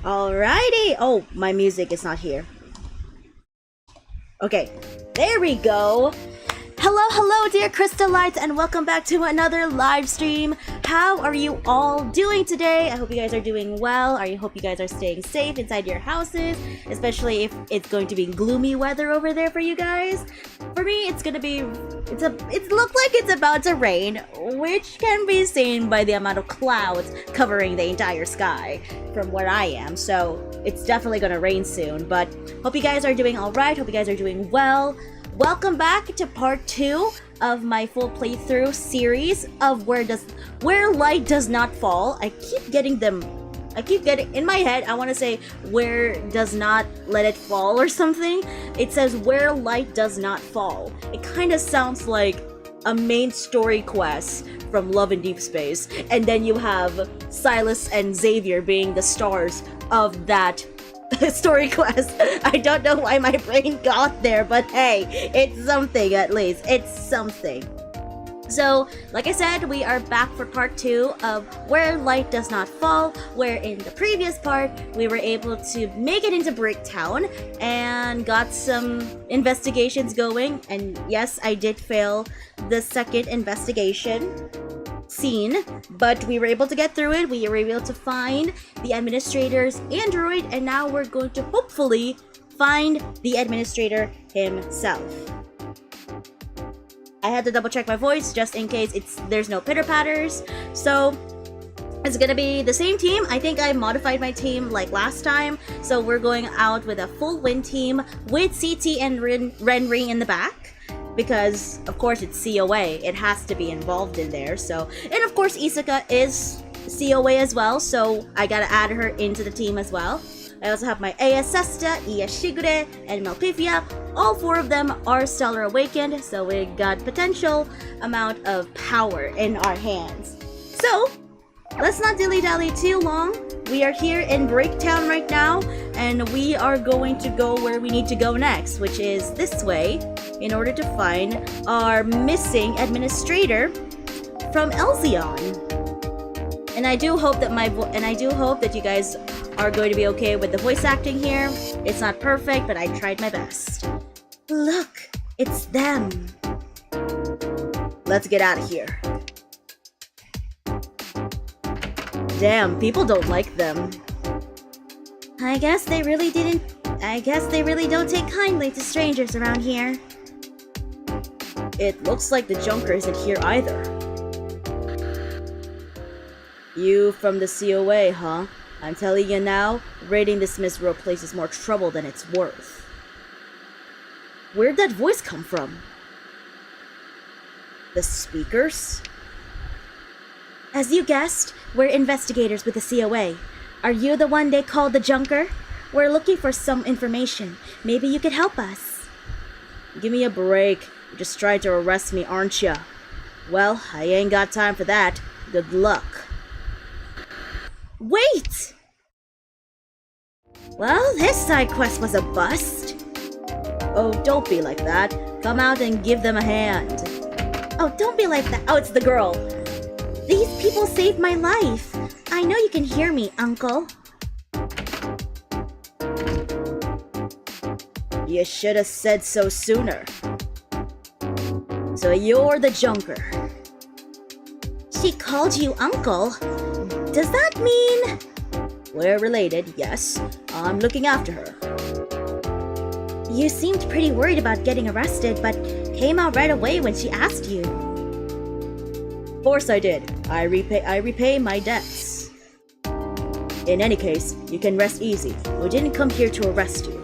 Alrighty. Oh, my music is not here. Okay, there we go. Hello, dear Crystalites, and welcome back to another live stream. How are you all doing today? I hope you guys are doing well. I hope you guys are staying safe inside your houses, especially if it's going to be gloomy weather over there for you guys. For me, it looks like it's about to rain, which can be seen by the amount of clouds covering the entire sky from where I am. So it's definitely gonna rain soon, but hope you guys are doing all right. Hope you guys are doing well. Welcome back to part 2 of my full playthrough series of Where Light Does Not Fall. I keep getting in my head, I want to say Where Does Not Let It Fall or something. It says Where Light Does Not Fall. It kind of sounds like a main story quest from Love in Deep Space, and then you have Silas and Xavier being the stars of that story quest. I don't know why my brain got there, but hey, it's something at least. It's something. So, like I said, we are back for part 2 of Where Light Does Not Fall, where in the previous part, we were able to make it into Bricktown and got some investigations going. And yes, I did fail the second investigation scene, but we were able to get through it. We were able to find the administrator's android, and now we're going to hopefully find the administrator himself. I had to double check my voice just in case there's no pitter patters. So it's gonna be the same team. I think I modified my team like last time, so we're going out with a full win team with CT and Renri in the back. Because, of course, it's COA. It has to be involved in there. So, and of course, Isuka is COA as well. So, I gotta add her into the team as well. I also have my Aya Sesta, Iya Shigure, and Malpifia. All 4 of them are Stellar Awakened. So, we got potential amount of power in our hands. So, let's not dilly-dally too long. We are here in Breaktown right now, and we are going to go where we need to go next, which is this way, in order to find our missing administrator from Elzion. And I do hope that you guys are going to be okay with the voice acting here. It's not perfect, but I tried my best. Look, it's them. Let's get out of here. Damn, people don't like them. I guess they really don't take kindly to strangers around here. It looks like the Junker isn't here either. You from the COA, huh? I'm telling you now, raiding this Misro place is more trouble than it's worth. Where'd that voice come from? The speakers? As you guessed, we're investigators with the COA. Are you the one they called the Junker? We're looking for some information. Maybe you could help us. Give me a break. You're just trying to arrest me, aren't ya? Well, I ain't got time for that. Good luck. Wait! Well, this side quest was a bust. Oh, don't be like that. Come out and give them a hand. Oh, don't be like that. Oh, it's the girl. These people saved my life. I know you can hear me, Uncle. You should have said so sooner. So you're the Junker. She called you Uncle. Does that mean... We're related, yes. I'm looking after her. You seemed pretty worried about getting arrested, but came out right away when she asked you. Of course I did. I repay my debts. In any case, you can rest easy. We didn't come here to arrest you.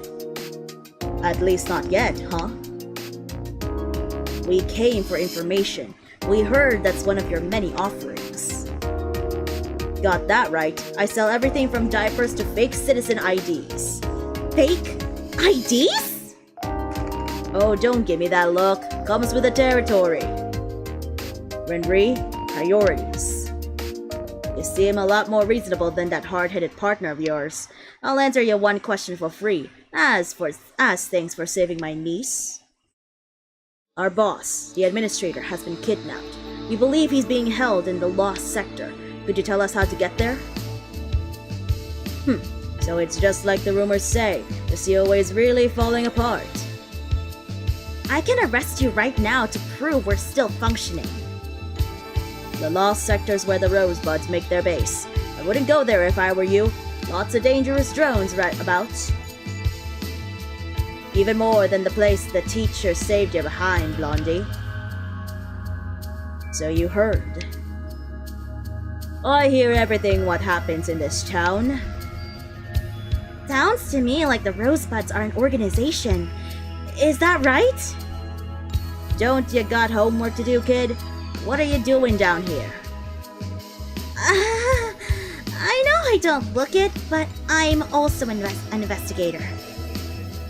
At least not yet, huh? We came for information. We heard that's one of your many offerings. Got that right. I sell everything from diapers to fake citizen IDs. Fake IDs? Oh, don't give me that look. Comes with the territory. Renri, priorities. You seem a lot more reasonable than that hard-headed partner of yours. I'll answer you one question for free. As thanks for saving my niece. Our boss, the administrator, has been kidnapped. We believe he's being held in the Lost Sector. Could you tell us how to get there? So it's just like the rumors say, the COA is really falling apart. I can arrest you right now to prove we're still functioning. The lost sector's where the Rosebuds make their base. I wouldn't go there if I were you. Lots of dangerous drones right about. Even more than the place the teacher saved you behind, Blondie. So you heard. I hear everything what happens in this town. Sounds to me like the Rosebuds are an organization. Is that right? Don't you got homework to do, kid? What are you doing down here? I know I don't look it, but I'm also an investigator.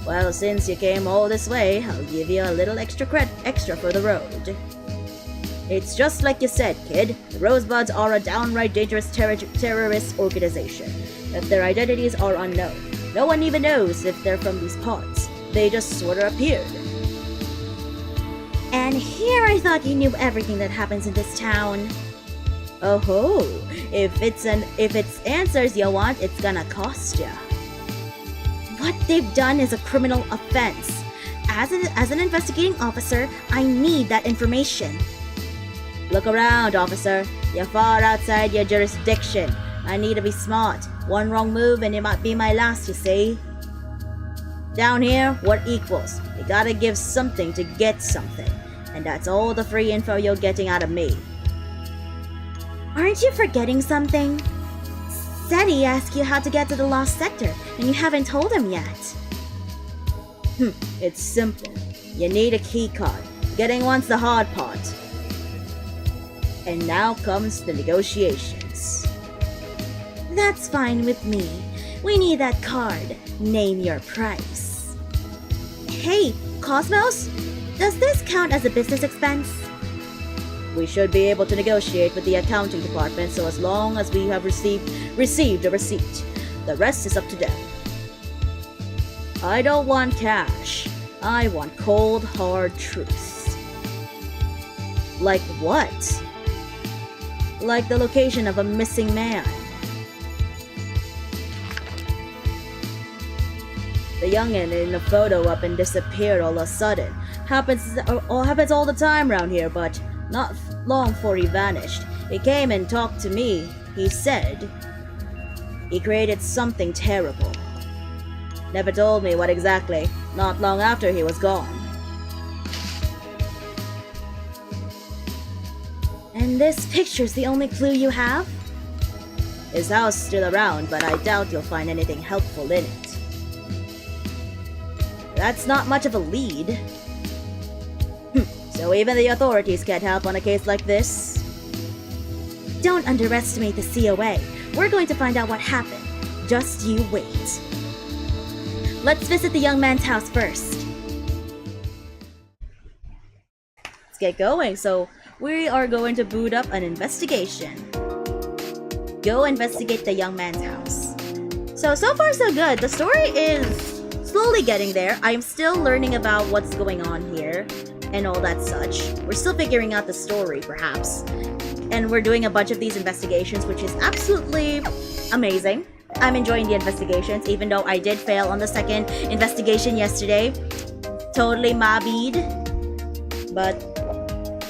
Well, since you came all this way, I'll give you a little extra for the road. It's just like you said, kid. The Rosebuds are a downright dangerous terrorist organization. If their identities are unknown, no one even knows if they're from these parts. They just sorta appeared. And here I thought you knew everything that happens in this town. Oh ho! If it's answers you want, it's gonna cost ya. What they've done is a criminal offense. As an investigating officer, I need that information. Look around, officer. You're far outside your jurisdiction. I need to be smart. One wrong move and it might be my last, you see. Down here, what equals? You gotta give something to get something. And that's all the free info you're getting out of me. Aren't you forgetting something? Seti asked you how to get to the lost sector, and you haven't told him yet. It's simple. You need a keycard. Getting one's the hard part. And now comes the negotiations. That's fine with me. We need that card. Name your price. Hey, Cosmos? Does this count as a business expense? We should be able to negotiate with the accounting department so as long as we have received a receipt. The rest is up to them. I don't want cash. I want cold, hard truths. Like what? Like the location of a missing man. The youngin' in the photo up and disappeared all of a sudden. Happens all the time around here, but not long before he vanished. He came and talked to me. He said he created something terrible. Never told me what exactly. Not long after he was gone. And this picture's the only clue you have? His house is still around, but I doubt you'll find anything helpful in it. That's not much of a lead. So even the authorities can't help on a case like this? Don't underestimate the COA. We're going to find out what happened. Just you wait. Let's visit the young man's house first. Let's get going. So we are going to boot up an investigation. Go investigate the young man's house. So far so good. The story is slowly getting there. I'm still learning about what's going on here and all that such. We're still figuring out the story, perhaps. And we're doing a bunch of these investigations, which is absolutely amazing. I'm enjoying the investigations, even though I did fail on the second investigation yesterday. Totally my bad. But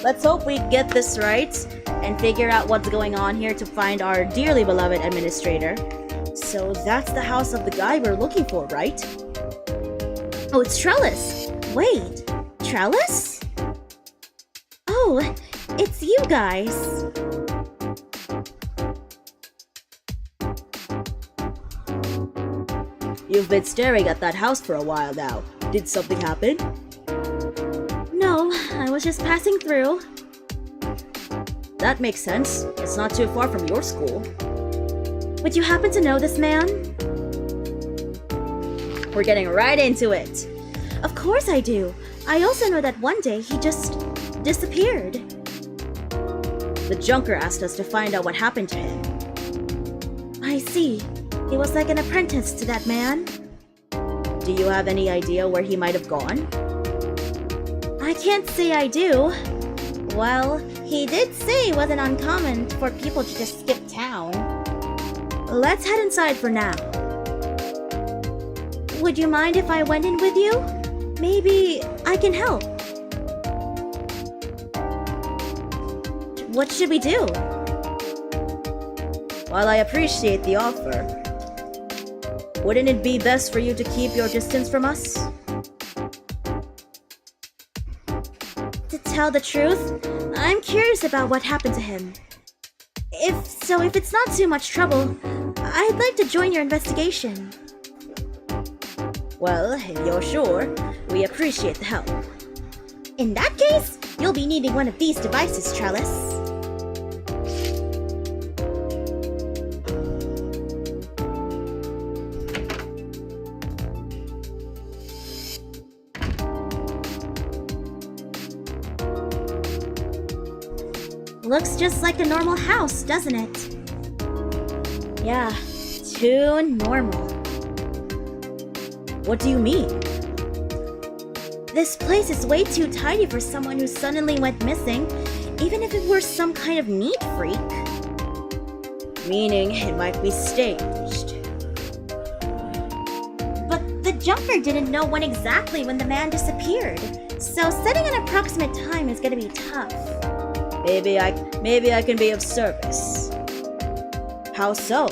let's hope we get this right and figure out what's going on here to find our dearly beloved administrator. So that's the house of the guy we're looking for, right? Oh, it's Trellis. Wait, Trellis? Oh, it's you guys. You've been staring at that house for a while now. Did something happen? No, I was just passing through. That makes sense. It's not too far from your school. Would you happen to know this man? We're getting right into it. Of course I do. I also know that one day he just disappeared. The Junker asked us to find out what happened to him. I see. He was like an apprentice to that man. Do you have any idea where he might have gone? I can't say I do. Well, he did say it wasn't uncommon for people to just skip town. Let's head inside for now. Would you mind if I went in with you? Maybe I can help. What should we do? While I appreciate the offer, wouldn't it be best for you to keep your distance from us? To tell the truth, I'm curious about what happened to him. If it's not too much trouble, I'd like to join your investigation. Well, if you're sure, we appreciate the help. In that case, you'll be needing one of these devices, Trellis. Looks just like a normal house, doesn't it? Yeah, too normal. What do you mean? This place is way too tiny for someone who suddenly went missing, even if it were some kind of neat freak. Meaning it might be staged. But the jumper didn't know when exactly when the man disappeared, so setting an approximate time is gonna be tough. Maybe I can be of service. How so?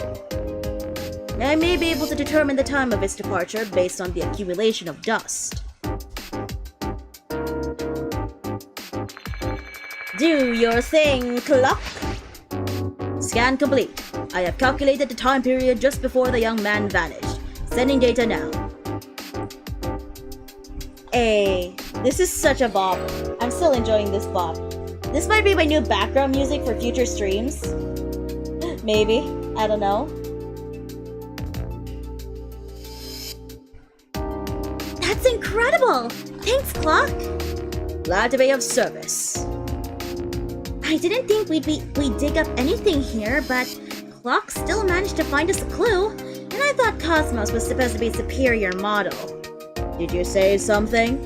I may be able to determine the time of its departure based on the accumulation of dust. Do your thing, clock! Scan complete. I have calculated the time period just before the young man vanished. Sending data now. Hey, this is such a bop. I'm still enjoying this bop. This might be my new background music for future streams. Maybe. I don't know. That's incredible! Thanks, Clock! Glad to be of service. I didn't think we'd dig up anything here, but Clock still managed to find us a clue, and I thought Cosmos was supposed to be a superior model. Did you say something?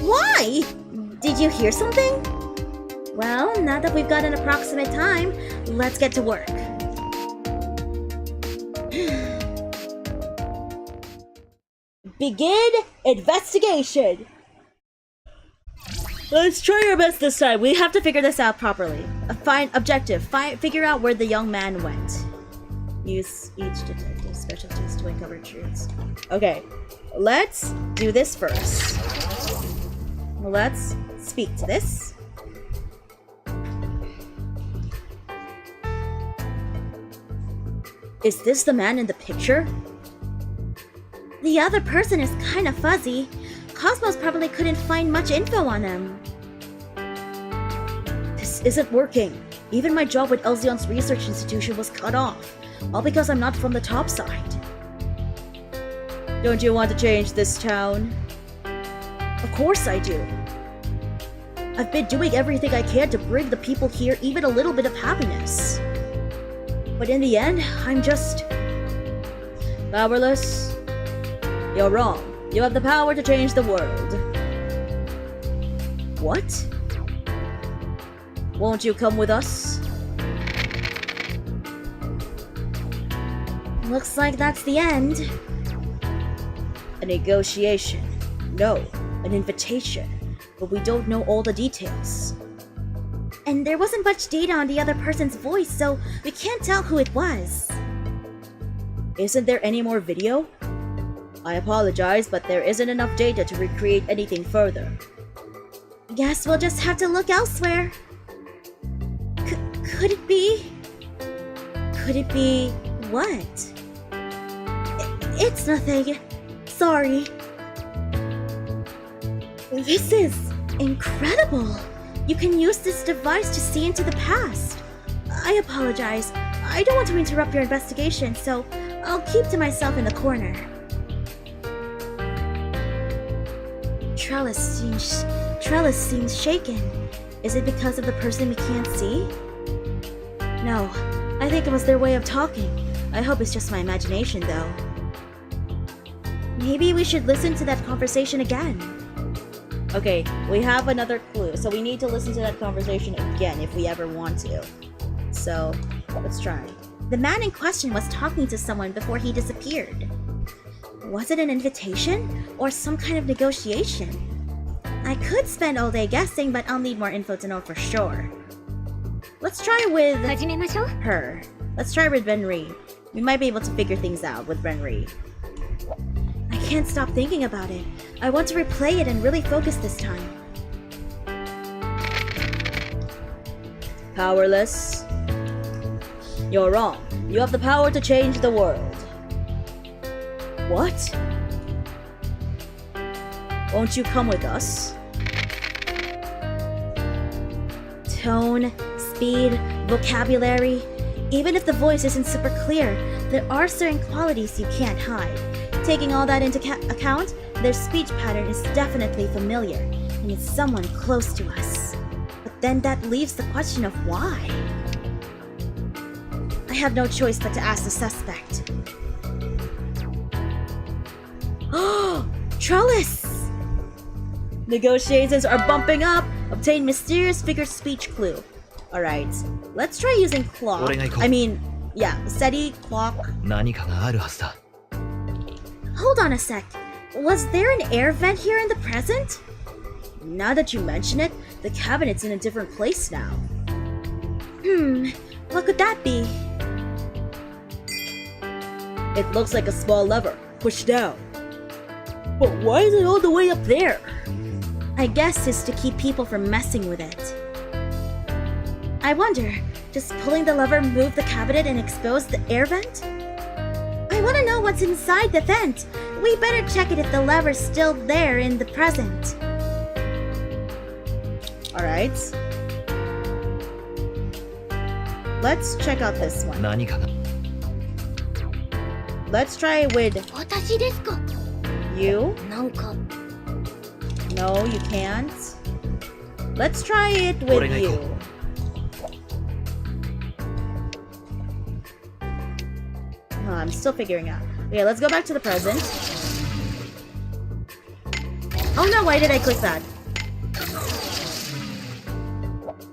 Why? Did you hear something? Well, now that we've got an approximate time, let's get to work. Begin investigation! Let's try our best this time. We have to figure this out properly. Figure out where the young man went. Use each detective specialties to uncover truths. Okay, let's do this first. Let's speak to this. Is this the man in the picture? The other person is kind of fuzzy. Cosmos probably couldn't find much info on him. This isn't working. Even my job with Elzion's research institution was cut off, all because I'm not from the top side. Don't you want to change this town? Of course I do. I've been doing everything I can to bring the people here even a little bit of happiness. But in the end, I'm just powerless. You're wrong. You have the power to change the world. What? Won't you come with us? Looks like that's the end. A negotiation. No, an invitation. But we don't know all the details. And there wasn't much data on the other person's voice, so we can't tell who it was. Isn't there any more video? I apologize, but there isn't enough data to recreate anything further. Guess we'll just have to look elsewhere. Could it be? Could it be what? It's nothing. Sorry. This is incredible. You can use this device to see into the past. I apologize. I don't want to interrupt your investigation, so I'll keep to myself in the corner. Trellis seems shaken. Is it because of the person we can't see? No, I think it was their way of talking. I hope it's just my imagination, though. Maybe we should listen to that conversation again. Okay, we have another clue, so we need to listen to that conversation again if we ever want to. So, let's try. The man in question was talking to someone before he disappeared. Was it an invitation or some kind of negotiation? I could spend all day guessing, but I'll need more info to know for sure. Let's try with her. Let's try with Renri. We might be able to figure things out with Renri. I can't stop thinking about it. I want to replay it and really focus this time. Powerless? You're wrong. You have the power to change the world. What? Won't you come with us? Tone, speed, vocabulary. Even if the voice isn't super clear, there are certain qualities you can't hide. Taking all that into account, their speech pattern is definitely familiar, and it's someone close to us. But then that leaves the question of why. I have no choice but to ask the suspect. Oh, Trellis! Negotiations are bumping up. Obtain mysterious figure speech clue. Alright, let's try using clock. SETI, clock. 何かがあるはずだ。 Hold on a sec. Was there an air vent here in the present? Now that you mention it, the cabinet's in a different place now. What could that be? It looks like a small lever. Push down. But why is it all the way up there? I guess it's to keep people from messing with it. I wonder, does pulling the lever move the cabinet and expose the air vent? I want to know what's inside the vent. We better check it if the lever's still there in the present. Alright. Let's check out this one. 何かが。 Let's try with 私ですか you. なんか No, you can't. Let's try it with 俺が行こう。 you. I'm still figuring out. Okay, let's go back to the present. Oh no, why did I click that?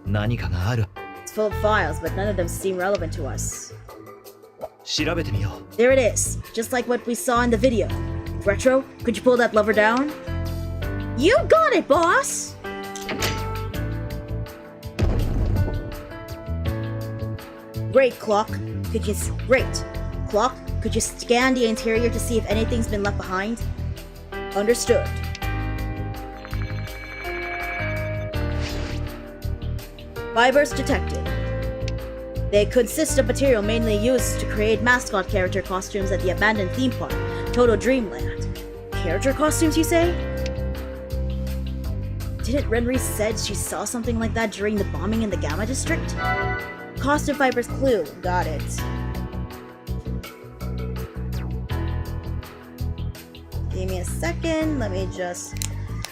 何かがある。 It's full of files, but none of them seem relevant to us. 調べてみよう。 There it is, just like what we saw in the video. Retro, could you pull that lever down? You got it, boss! Great, Clock. Could you scan the interior to see if anything's been left behind? Understood. Fibers detected. They consist of material mainly used to create mascot character costumes at the abandoned theme park, Total Dreamland. Character costumes, you say? Didn't Renri said she saw something like that during the bombing in the Gamma District? Costume fibers clue. Got it. Give me a second. Let me just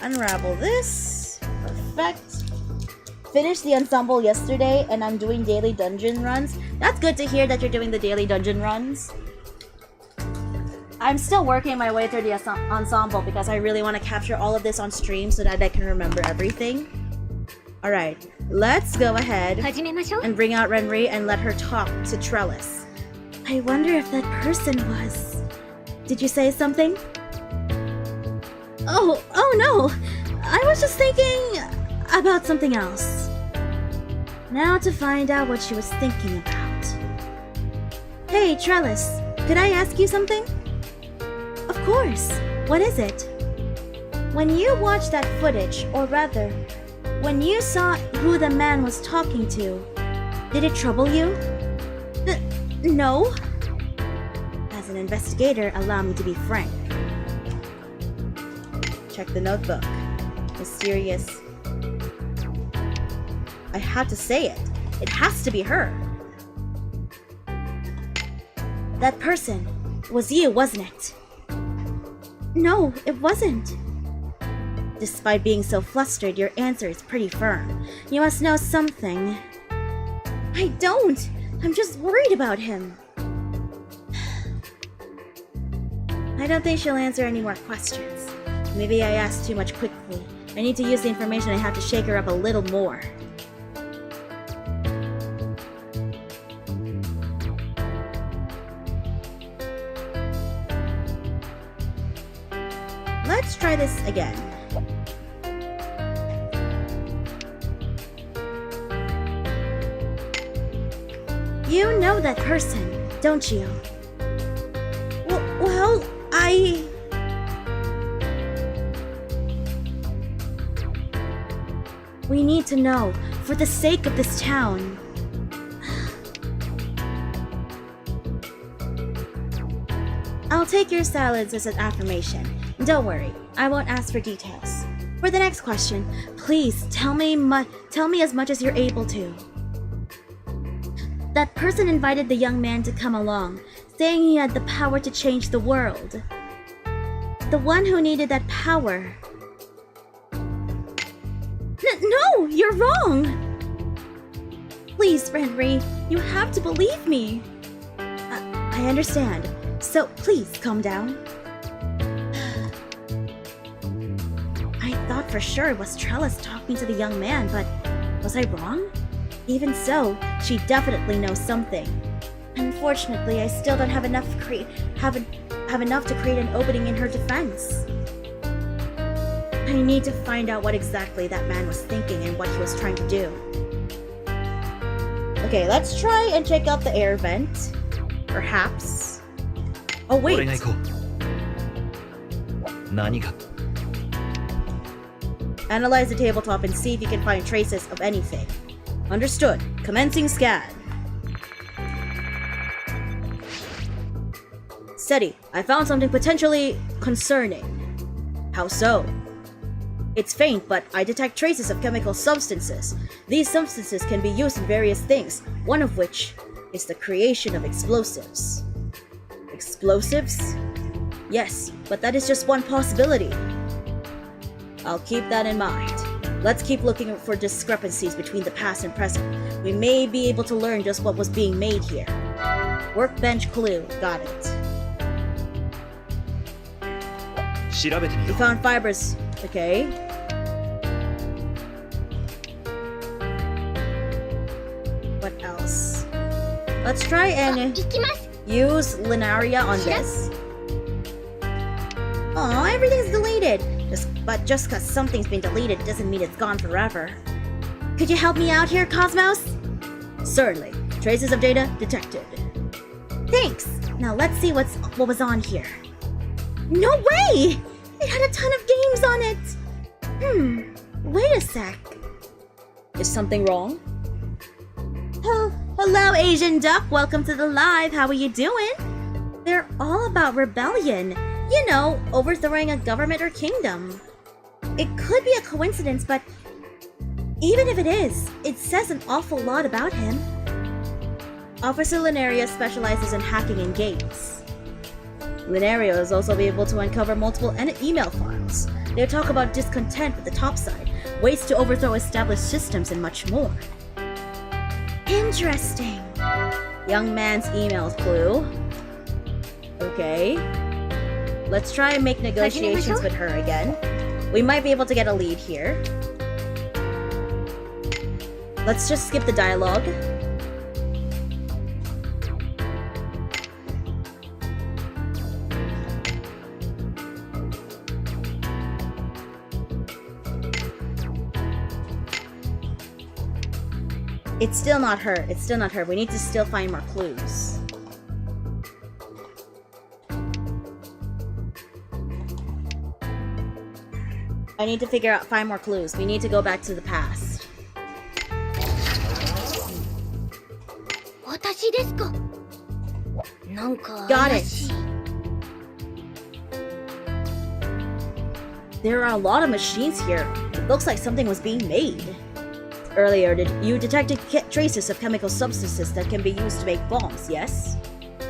unravel this. Perfect. Finished the ensemble yesterday and I'm doing daily dungeon runs. That's good to hear that you're doing the daily dungeon runs. I'm still working my way through the ensemble because I really want to capture all of this on stream so that I can remember everything. Alright, let's go ahead 始めましょう and bring out Renri and let her talk to Trellis. I wonder if that person was... Did you say something? Oh no! I was just thinking about something else. Now to find out what she was thinking about. Hey, Trellis, could I ask you something? Of course. What is it? When you watched that footage, or rather, when you saw who the man was talking to, did it trouble you? No. As an investigator, allow me to be frank. Check the notebook. Mysterious. I had to say it. It has to be her. That person was you, wasn't it? No, it wasn't. Despite being so flustered, your answer is pretty firm. You must know something. I don't. I'm just worried about him. I don't think she'll answer any more questions. Maybe I asked too much quickly. I need to use the information I have to shake her up a little more. let's try this again. You know that person, don't you? Well, We need to know, for the sake of this town. I'll take your salads as an affirmation. Don't worry, I won't ask for details. For the next question, please tell me as much as you're able to. That person invited the young man to come along, saying he had the power to change the world. The one who needed that power. No, you're wrong! Please, Henry, you have to believe me. I understand, so please calm down. I thought for sure it was Trellis talking to the young man, but was I wrong? Even so, she definitely knows something. Unfortunately, I still don't have enough to create an opening in her defense. I need to find out what exactly that man was thinking and what he was trying to do. Okay, let's try and check out the air vent. Perhaps. Oh, wait. 俺が行こう。何か。 Analyze the tabletop and see if you can find traces of anything. Understood. Commencing scan. Steady. I found something potentially concerning. How so? It's faint, but I detect traces of chemical substances. These substances can be used in various things, one of which is the creation of explosives. Explosives? Yes, but that is just one possibility. I'll keep that in mind. Let's keep looking for discrepancies between the past and present. We may be able to learn just what was being made here. Workbench clue. Got it. 調べてみ We よう。 found fibers. Okay. What else? Let's try and use Linaria on this. Oh, everything's deleted. But just because something's been deleted doesn't mean it's gone forever. Could you help me out here, Cosmos? Certainly. Traces of data detected. Thanks. Now let's see what was on here. No way! It had a ton of games on it. Wait a sec. Is something wrong? Hello, Asian Duck. Welcome to the live. How are you doing? They're all about rebellion. You know, overthrowing a government or kingdom. It could be a coincidence, but even if it is, it says an awful lot about him. Officer Linaria specializes in hacking in games. Linaria is also able to uncover multiple email files. They talk about discontent with the topside, ways to overthrow established systems, and much more. Interesting. Young man's emails clue. Okay. Let's try and make negotiations with her again. We might be able to get a lead here. Let's just skip the dialogue. It's still not her. It's still not her. We need to still find more clues. I need to find more clues. We need to go back to the past. Got it. There are a lot of machines here. It looks like something was being made. Earlier, you detected traces of chemical substances that can be used to make bombs, yes?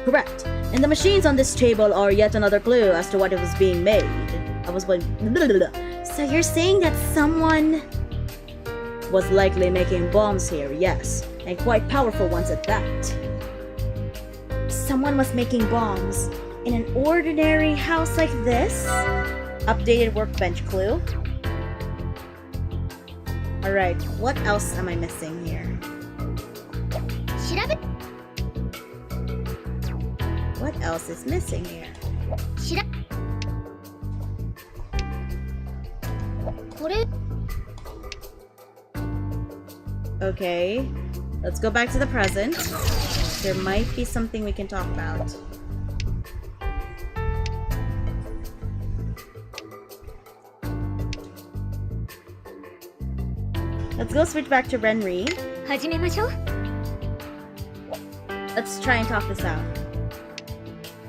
Correct. And the machines on this table are yet another clue as to what it was being made. So you're saying that someone was likely making bombs here, yes. And quite powerful ones at that. Someone was making bombs in an ordinary house like this? Updated workbench clue. Alright, what else am I missing here? What else is missing here? Okay, let's go back to the present. There might be something we can talk about. Let's go switch back to Renri. 始めましょう。 Let's try and talk this out.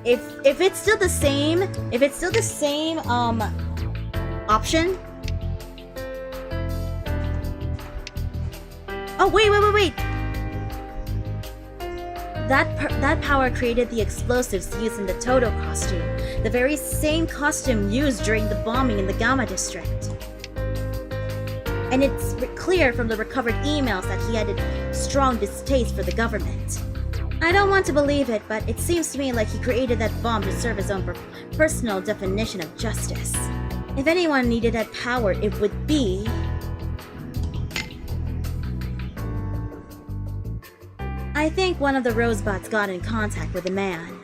If it's still the same, option. Oh wait. That power created the explosives used in the Toto costume, the very same costume used during the bombing in the Gamma district. And it's clear from the recovered emails that he had a strong distaste for the government. I don't want to believe it, but it seems to me like he created that bomb to serve his own personal definition of justice. If anyone needed that power, it would be... I think one of the rosebuds got in contact with the man.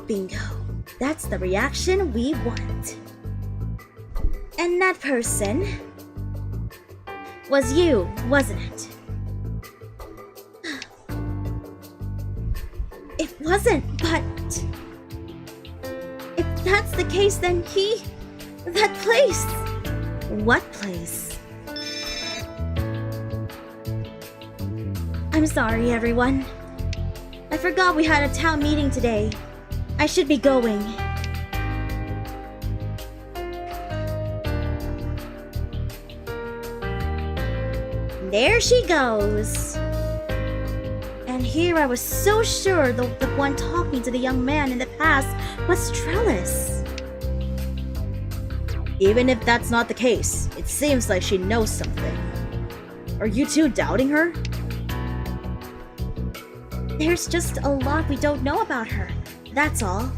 Bingo. That's the reaction we want. And that person... was you, wasn't it? It wasn't, but... if that's the case, then he... that place... What place? I'm sorry, everyone. I forgot we had a town meeting today. I should be going. There she goes. And here I was so sure the one talking to the young man in the past was Trellis. Even if that's not the case, it seems like she knows something. Are you two doubting her? There's just a lot we don't know about her, that's all.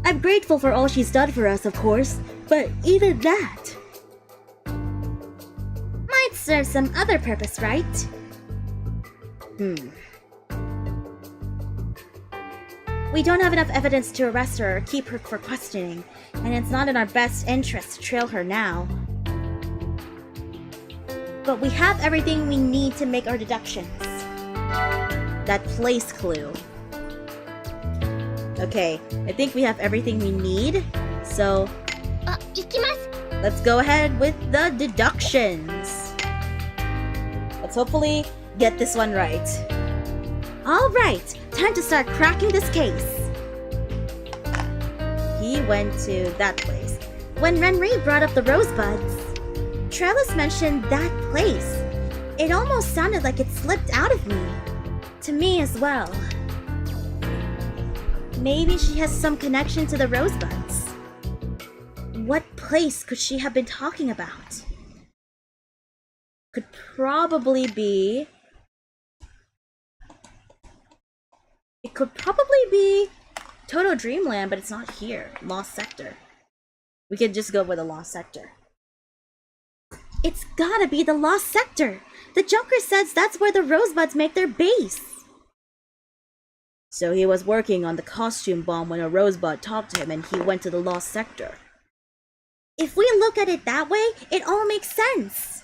I'm grateful for all she's done for us, of course, but even that might serve some other purpose, right? We don't have enough evidence to arrest her or keep her for questioning, and it's not in our best interest to trail her now. But we have everything we need to make our deductions. That place clue. Okay, I think we have everything we need, so あ、行きます。 let's go ahead with the deductions. Let's hopefully get this one right. Alright, time to start cracking this case. He went to that place. When Renri brought up the rosebuds, Trellis mentioned that place. It almost sounded like it slipped out of me. To me as well. Maybe she has some connection to the rosebuds. What place could she have been talking about? Could probably be... It could probably be Toto Dreamland, but it's not here. Lost Sector. We could just go with the Lost Sector. It's gotta be the Lost Sector! The Junker says that's where the rosebuds make their base! So he was working on the costume bomb when a rosebud talked to him and he went to the Lost Sector. If we look at it that way, it all makes sense!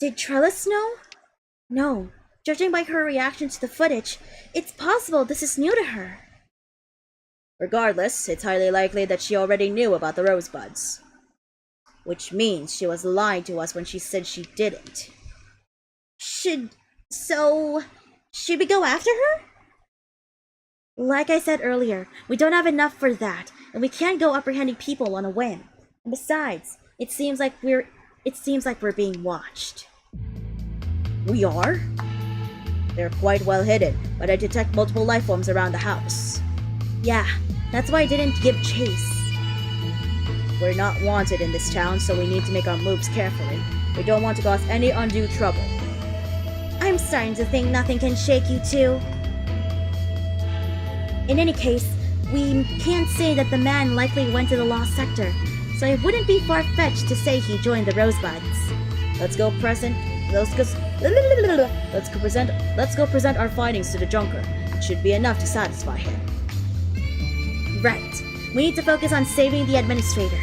Did Trellis know? No. Judging by her reaction to the footage, it's possible this is new to her. Regardless, it's highly likely that she already knew about the rosebuds. Which means she was lying to us when she said she didn't. Should we go after her? Like I said earlier, we don't have enough for that, and we can't go apprehending people on a whim. And besides, it seems like we're being watched. We are? They're quite well hidden, but I detect multiple life forms around the house. Yeah, that's why I didn't give chase. We're not wanted in this town, so we need to make our moves carefully. We don't want to cause any undue trouble. I'm starting to think nothing can shake you two. In any case, we can't say that the man likely went to the Lost Sector, so it wouldn't be far-fetched to say he joined the Rosebuds. Let's go present our findings to the Junker. It should be enough to satisfy him. Right. We need to focus on saving the administrator.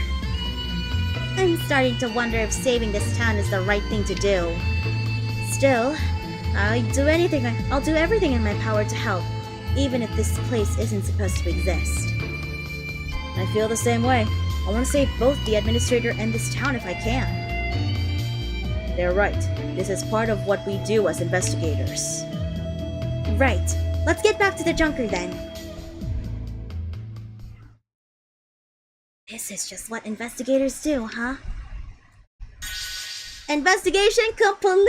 I'm starting to wonder if saving this town is the right thing to do. Still, I'll do everything in my power to help, even if this place isn't supposed to exist. I feel the same way. I want to save both the administrator and this town if I can. They're right. This is part of what we do as investigators. Right. Let's get back to the junker then. This is just what investigators do, huh? Investigation complete!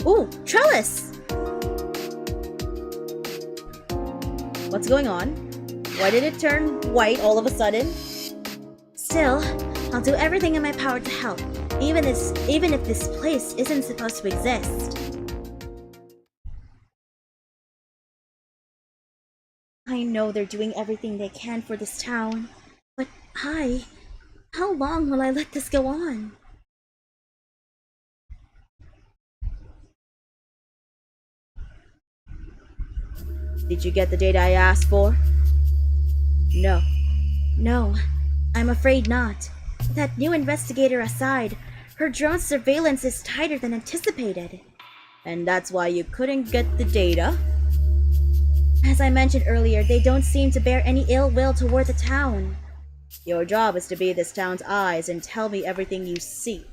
Ooh, trellis! What's going on? Why did it turn white all of a sudden? Still, I'll do everything in my power to help, even if this place isn't supposed to exist. I know they're doing everything they can for this town, but how long will I let this go on? Did you get the data I asked for? No. No, I'm afraid not. That new investigator aside, her drone surveillance is tighter than anticipated. And that's why you couldn't get the data? As I mentioned earlier, they don't seem to bear any ill will toward the town. Your job is to be this town's eyes and tell me everything you see.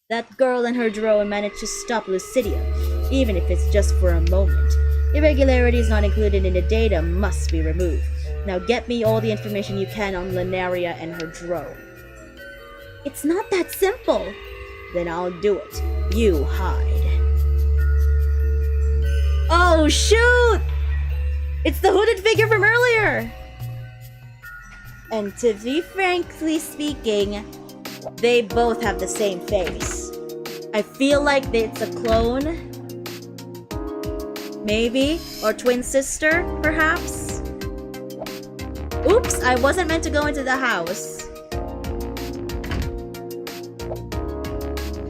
That girl and her drone managed to stop Lucidia, even if it's just for a moment. Irregularities not included in the data must be removed. Now get me all the information you can on Lenaria and her drone. It's not that simple. Then I'll do it. You hide. Oh shoot! It's the hooded figure from earlier! And to be frankly speaking, they both have the same face. I feel like it's a clone. Maybe? Or twin sister, perhaps? Oops, I wasn't meant to go into the house.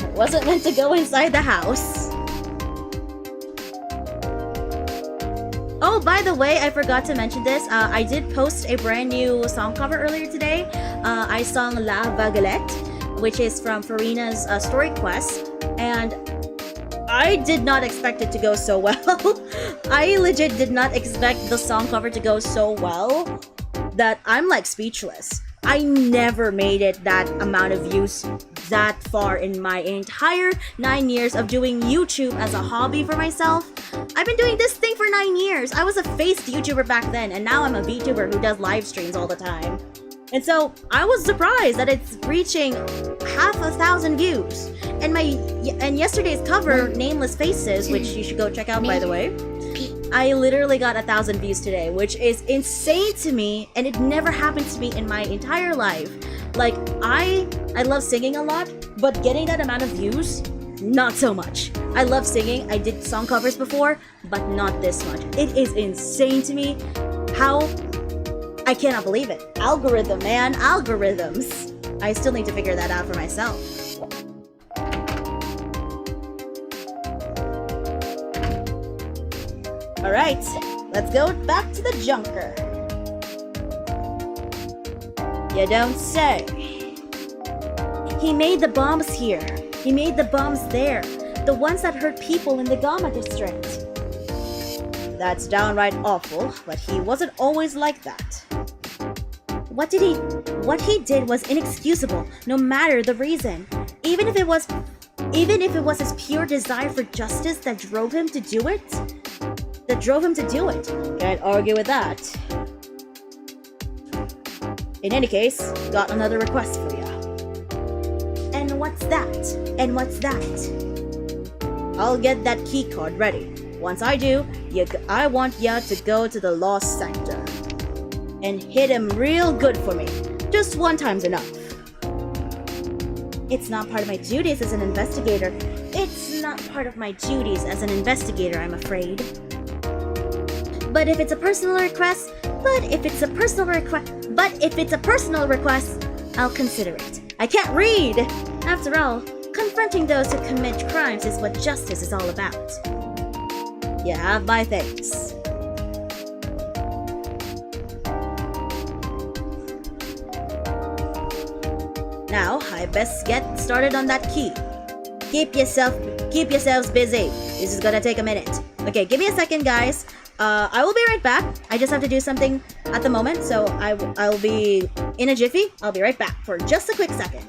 I wasn't meant to go inside the house. Oh, by the way, I forgot to mention this. I did post a brand new song cover earlier today. I sung La Vagalette, which is from Farina's Story Quest, and I did not expect it to go so well. I legit did not expect the song cover to go so well that I'm like speechless. I never made it that amount of views that far in my entire 9 years of doing YouTube as a hobby for myself. I've been doing this thing for 9 years. I was a faced YouTuber back then, and now I'm a VTuber who does live streams all the time. And so I was surprised that it's reaching 500,000 views. And yesterday's cover, Nameless Faces, which you should go check out by the way, I literally got 1,000 views today, which is insane to me, and it never happened to me in my entire life. Like, I love singing a lot, but getting that amount of views, not so much. I love singing, I did song covers before, but not this much. It is insane to me how I cannot believe it. Algorithm, man, algorithms. I still need to figure that out for myself. Alright, let's go back to the junker. You don't say. He made the bombs here. He made the bombs there. The ones that hurt people in the Gamma district. That's downright awful, but he wasn't always like that. What he did was inexcusable, no matter the reason. Even if it was his pure desire for justice that drove him to do it. Can't argue with that. In any case, got another request for ya. And what's that? I'll get that key card ready. Once I do, I want ya to go to the Lost Sector and hit him real good for me. Just one time's enough. It's not part of my duties as an investigator. I'm afraid. But if it's a personal request, I'll consider it. I can't read! After all, confronting those who commit crimes is what justice is all about. You have my thanks. I best get started on that key. Keep yourselves busy. This is gonna take a minute. Okay, give me a second, guys. I will be right back. I just have to do something at the moment, so I'll be in a jiffy. I'll be right back for just a quick second.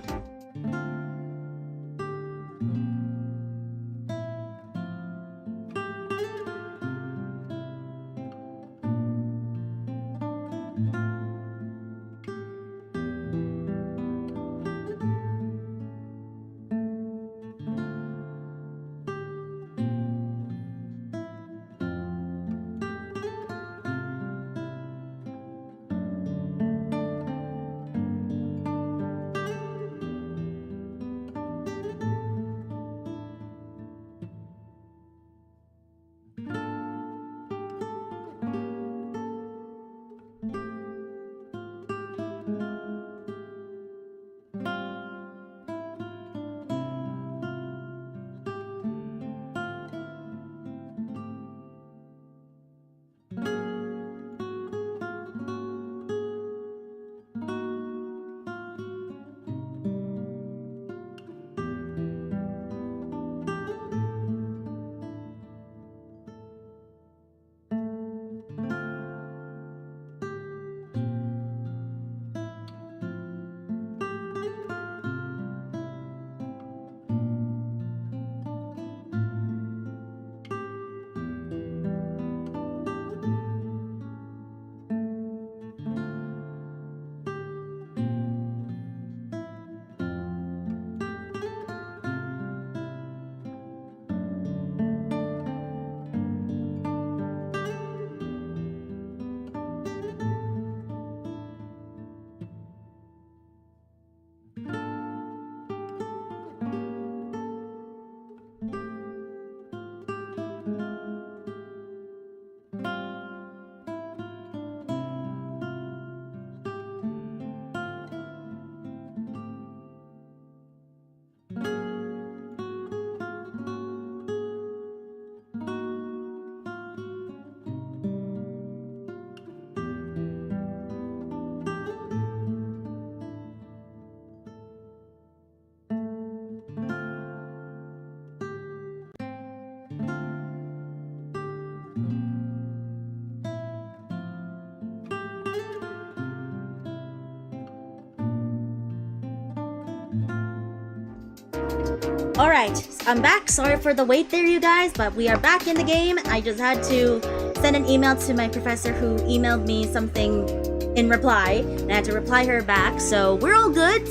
Alright, I'm back. Sorry for the wait there, you guys, but we are back in the game. I just had to send an email to my professor who emailed me something in reply, and I had to reply her back, so we're all good.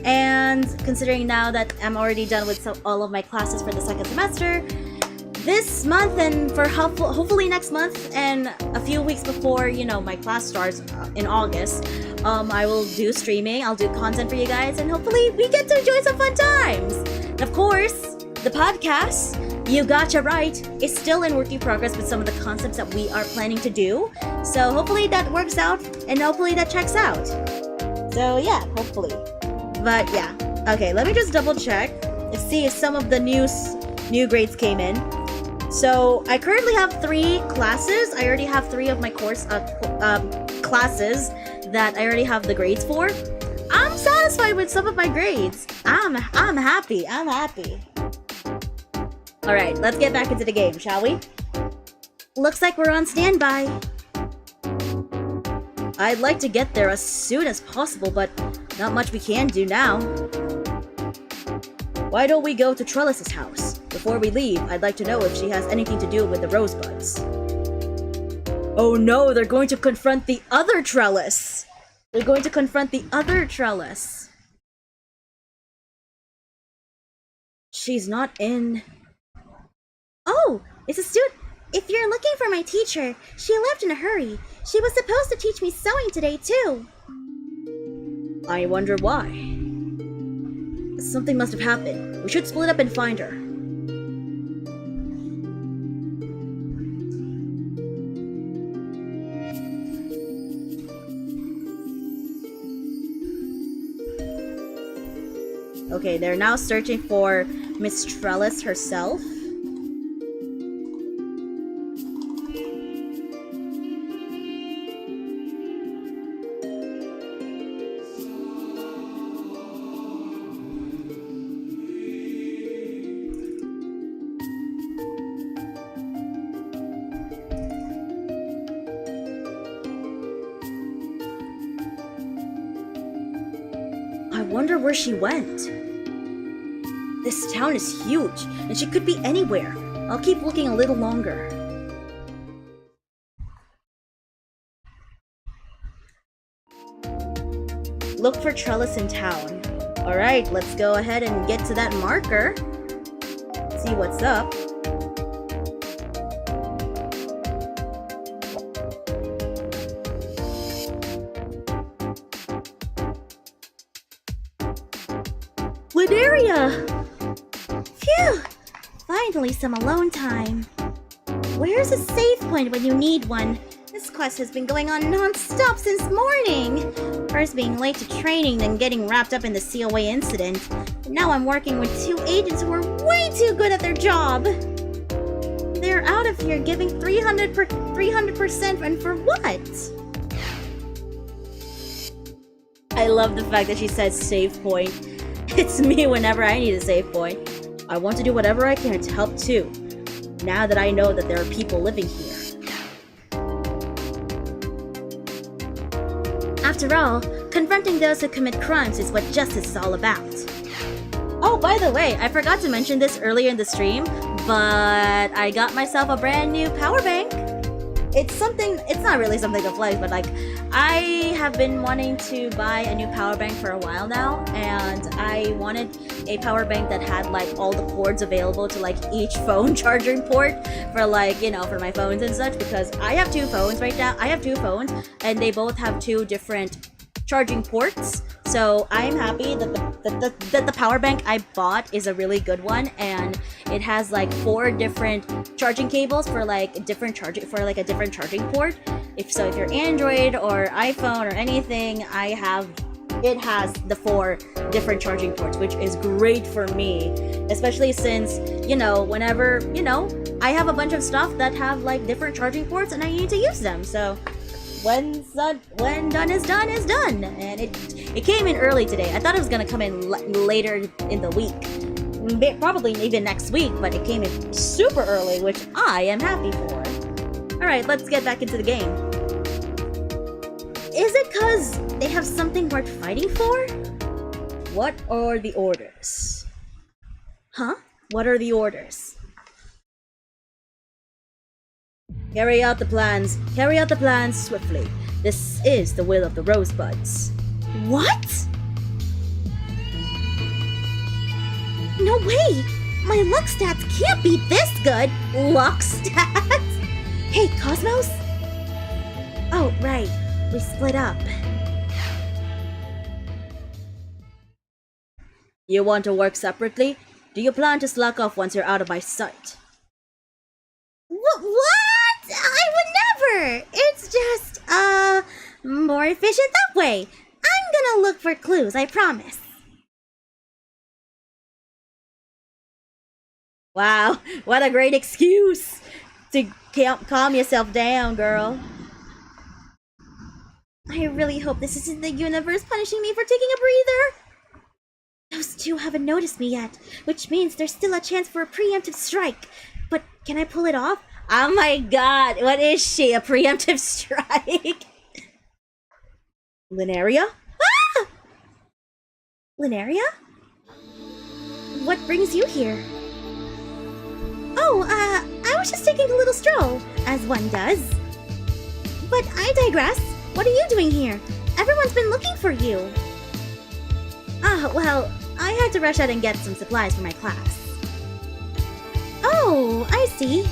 And considering now that I'm already done with all of my classes for the second semester, this month and for hopefully next month and a few weeks before, you know, my class starts in August, I will do streaming, I'll do content for you guys, and hopefully we get to enjoy some fun times. And of course, the podcast, You Gotcha Right, is still in working progress with some of the concepts that we are planning to do. So hopefully that works out, and hopefully that checks out. So yeah, hopefully. But yeah, okay, let me just double check and see if some of the new grades came in. So I currently have 3 classes. I already have 3 of my course classes that I already have the grades for. I'm satisfied with some of my grades. I'm happy. I'm happy. All right, let's get back into the game, shall we? Looks like we're on standby. I'd like to get there as soon as possible, but not much we can do now. Why don't we go to Trellis's house? Before we leave, I'd like to know if she has anything to do with the rosebuds. Oh no, they're going to confront the other Trellis! They're going to confront the other Trellis. She's not in... Oh, it's a student. If you're looking for my teacher, she left in a hurry. She was supposed to teach me sewing today, too. I wonder why. Something must have happened. We should split up and find her. Okay, they're now searching for Miss Trellis herself. wonder where she went. This town is huge, and she could be anywhere. I'll keep looking a little longer. Look for Trellis in town. Alright, let's go ahead and get to that marker. See what's up. Linaria! Phew! Finally some alone time. Where's a save point when you need one? This quest has been going on non-stop since morning. First being late to training, then getting wrapped up in the COA incident. And now I'm working with 2 agents who are way too good at their job. They're out of here giving 300%, and for what? I love the fact that she says save point. It's me whenever I need a save point. I want to do whatever I can to help too, now that I know that there are people living here. After all, confronting those who commit crimes is what justice is all about. Oh, by the way, I forgot to mention this earlier in the stream, but I got myself a brand new power bank. It's not really something to flex, but like, I have been wanting to buy a new power bank for a while now, and I wanted a power bank that had like all the cords available to like each phone charging port for like, you know, for my phones and such, because I have 2 phones right now. I have 2 phones, and they both have 2 different charging ports. So I'm happy that the power bank I bought is a really good one, and it has like 4 different charging cables for like a different charging port. If you're Android or iPhone or anything, it has the 4 different charging ports, which is great for me, especially since, you know, whenever, you know, I have a bunch of stuff that have like different charging ports and I need to use them. So when done is done is done, and it came in early today. I thought it was gonna come in later in the week, probably even next week, but it came in super early, which I am happy for. Alright, let's get back into the game. Is it cause they have something worth fighting for? What are the orders? Huh? What are the orders? Carry out the plans swiftly. This is the will of the Rosebuds. What? No way! My luck stats can't be this good! Luck stats? Hey, Cosmos? Oh, right. We split up. You want to work separately? Do you plan to slack off once you're out of my sight? What? I would never! It's just, more efficient that way. I'm gonna look for clues, I promise. Wow, what a great excuse to calm yourself down, girl. I really hope this isn't the universe punishing me for taking a breather. Those 2 haven't noticed me yet, which means there's still a chance for a preemptive strike. But can I pull it off? Oh my god, what is she? A preemptive strike? Linaria? Ah! Linaria? What brings you here? Oh, I was just taking a little stroll, as one does. But I digress. What are you doing here? Everyone's been looking for you. Ah, well, I had to rush out and get some supplies for my class. Oh, I see.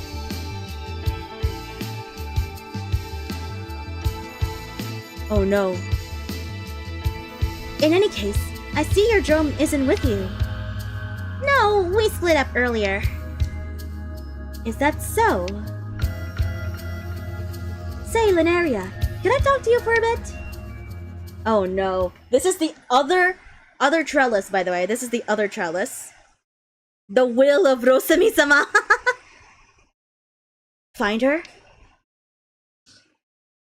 Oh no. In any case, I see your drone isn't with you. No, we split up earlier. Is that so? Say, Linaria, can I talk to you for a bit? Oh no. This is the other trellis, by the way. This is the other trellis. The will of Rosemi-sama. Find her?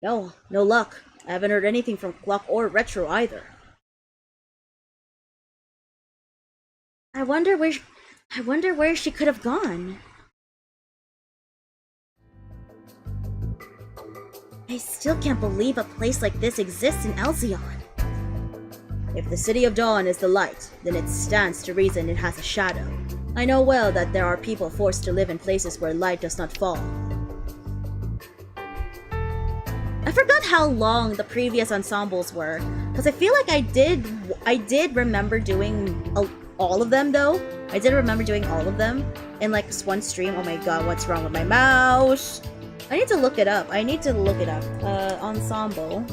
No luck. I haven't heard anything from Clock or Retro either. I wonder where she could have gone. I still can't believe a place like this exists in Elzion. If the City of Dawn is the light, then it stands to reason it has a shadow. I know well that there are people forced to live in places where light does not fall. I forgot how long the previous ensembles were, because I feel like I did remember doing all of them though. I did remember doing all of them in like this one stream. Oh my god, what's wrong with my mouse? I need to look it up. Ensemble.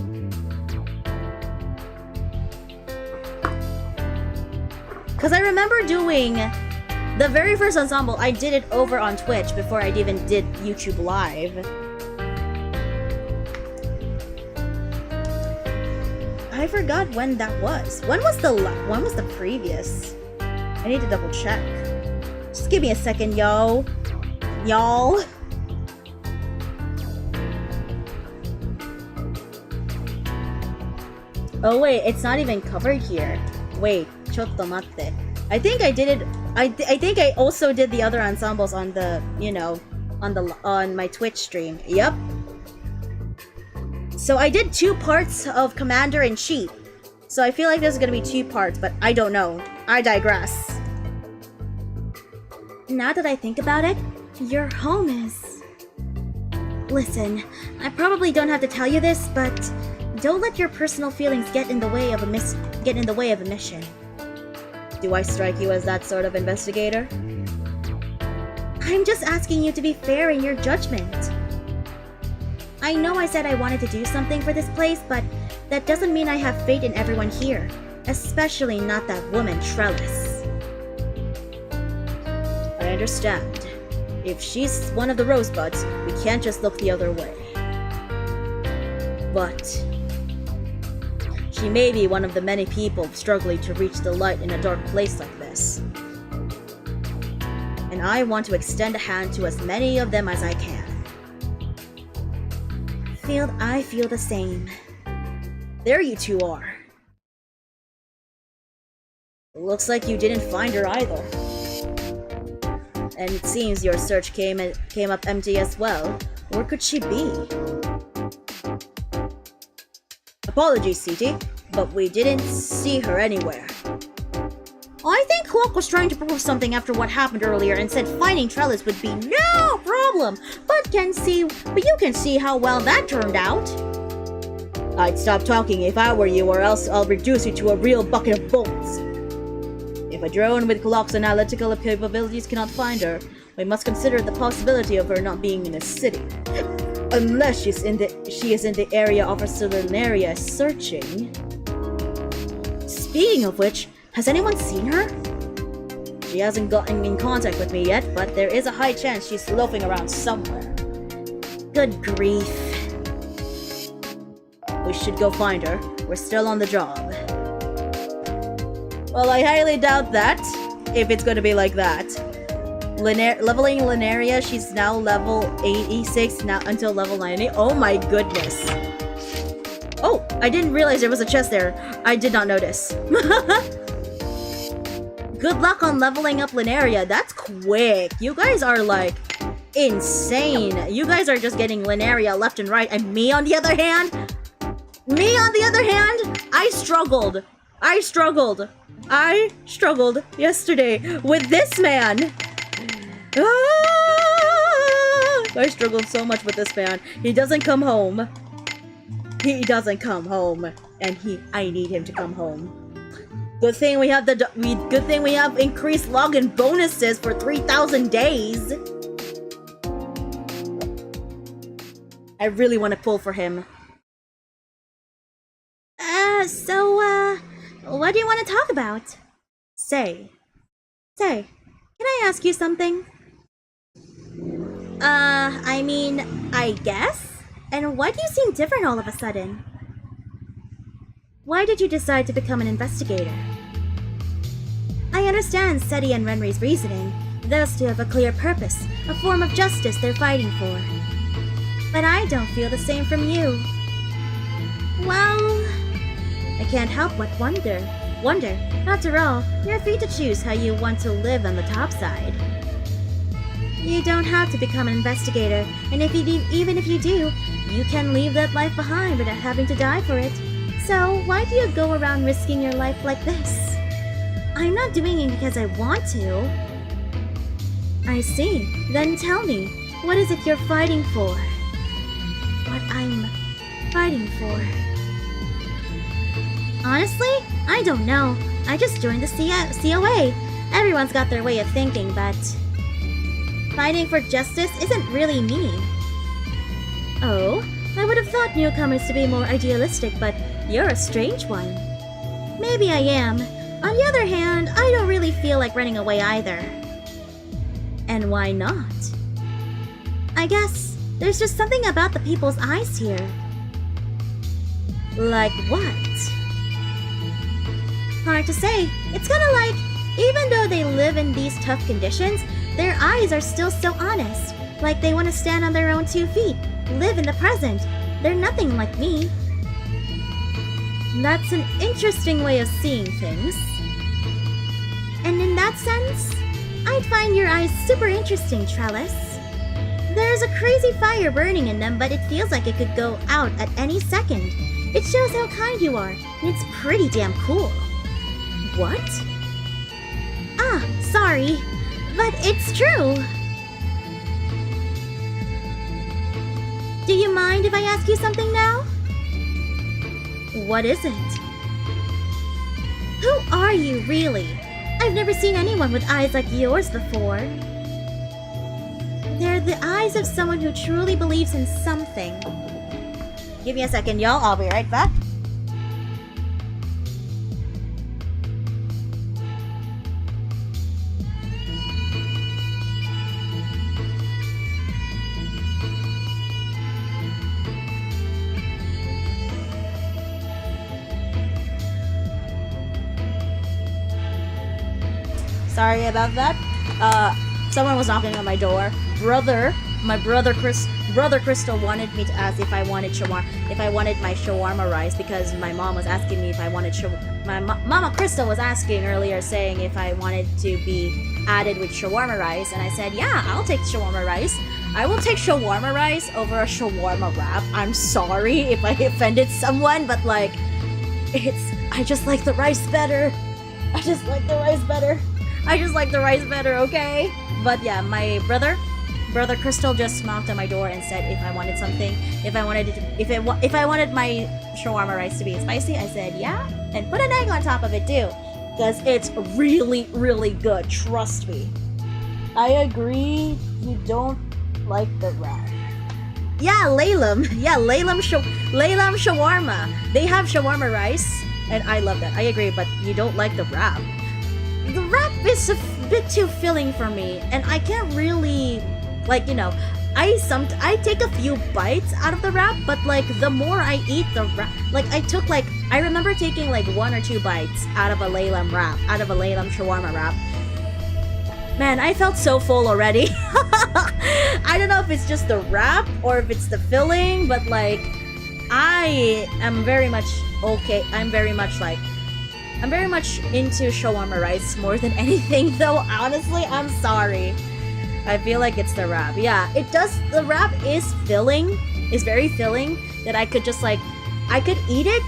Because I remember doing the very first ensemble, I did it over on Twitch before I even did YouTube Live. I forgot when that was. When was the previous? I need to double check. Just give me a second, y'all. Oh wait, it's not even covered here. Wait, chotto matte. I think I did it. I think I also did the other ensembles on the, on my Twitch stream. Yep. So I did 2 parts of Commander-in-Chief. So I feel like this is gonna be 2 parts, but I don't know. I digress. Now that I think about it, your home is... Listen, I probably don't have to tell you this, but don't let your personal feelings get in the way of a mission. Do I strike you as that sort of investigator? I'm just asking you to be fair in your judgment. I know I said I wanted to do something for this place, but that doesn't mean I have faith in everyone here, especially not that woman Trellis. I understand. If she's one of the rosebuds, we can't just look the other way. But she may be one of the many people struggling to reach the light in a dark place like this. And I want to extend a hand to as many of them as I can. I feel the same. There you two are. Looks like you didn't find her either. And it seems your search came up empty as well. Where could she be? Apologies, CT, but we didn't see her anywhere. I think Cloak was trying to prove something after what happened earlier and said finding Trellis would be no problem, but you can see how well that turned out. I'd stop talking if I were you, or else I'll reduce you to a real bucket of bones. If a drone with Cloak's analytical capabilities cannot find her, we must consider the possibility of her not being in the city. Unless she is in the area Officer Lunaria is searching. Speaking of which, has anyone seen her? She hasn't gotten in contact with me yet, but there is a high chance she's loafing around somewhere. Good grief. We should go find her. We're still on the job. Well, I highly doubt that, if it's gonna be like that. Leveling Lunaria, she's now level 86 now until level 90. Oh my goodness. Oh, I didn't realize there was a chest there. I did not notice. Good luck on leveling up Lunaria. That's quick. You guys are like insane. You guys are just getting Lunaria left and right. And me on the other hand, I struggled yesterday with this man. I struggled so much with this man. He doesn't come home. And I need him to come home. Good thing we have increased login bonuses for 3,000 days. I really want to pull for him. What do you want to talk about? Say, can I ask you something? I guess? And why do you seem different all of a sudden? Why did you decide to become an investigator? I understand Seti and Renri's reasoning. Those two have a clear purpose, a form of justice they're fighting for. But I don't feel the same from you. Well, I can't help but wonder. After all, you're free to choose how you want to live on the top side. You don't have to become an investigator, and even if you do, you can leave that life behind without having to die for it. So, why do you go around risking your life like this? I'm not doing it because I want to. I see. Then tell me, what is it you're fighting for? What I'm fighting for? Honestly, I don't know. I just joined the COA. Everyone's got their way of thinking, but fighting for justice isn't really me. Oh, I would have thought newcomers to be more idealistic, but you're a strange one. Maybe I am. On the other hand, I don't really feel like running away either. And why not? I guess there's just something about the people's eyes here. Like what? Hard to say. It's kinda like, even though they live in these tough conditions, their eyes are still so honest. Like they want to stand on their own 2 feet, live in the present. They're nothing like me. That's an interesting way of seeing things. And in that sense, I'd find your eyes super interesting, Trellis. There's a crazy fire burning in them, but it feels like it could go out at any second. It shows how kind you are, and it's pretty damn cool. What? Ah, sorry, but it's true. Do you mind if I ask you something now? What is it? Who are you, really? I've never seen anyone with eyes like yours before. They're the eyes of someone who truly believes in something. Give me a second, y'all. I'll be right back. Sorry about that. Someone was knocking on my door. My brother Crystal wanted me to ask if I wanted my shawarma rice, because my mom was asking me if I wanted Mama Crystal was asking earlier, saying if I wanted to be added with shawarma rice, and I said, yeah, I'll take shawarma rice. I will take shawarma rice over a shawarma wrap. I'm sorry if I offended someone, but like, I just like the rice better. I just like the rice better, okay? But yeah, my brother Crystal just knocked on my door and said if I wanted something, if I wanted my shawarma rice to be spicy. I said yeah, and put an egg on top of it too, because it's really, really good. Trust me. I agree. You don't like the wrap. Yeah, Laylam shawarma. They have shawarma rice, and I love that. I agree, but you don't like the wrap. The wrap is a bit too filling for me, and I can't really, like, you know, I take a few bites out of the wrap, but like the more I eat the wrap, like I remember taking like 1 or 2 bites out of a Laylam shawarma wrap. Man, I felt so full already. I don't know if it's just the wrap or if it's the filling, but like I am very much okay. I'm very much into shawarma rice more than anything, though. Honestly, I'm sorry. I feel like it's the wrap. Yeah, it does. The wrap is filling, is very filling, that I could just like, I could eat it,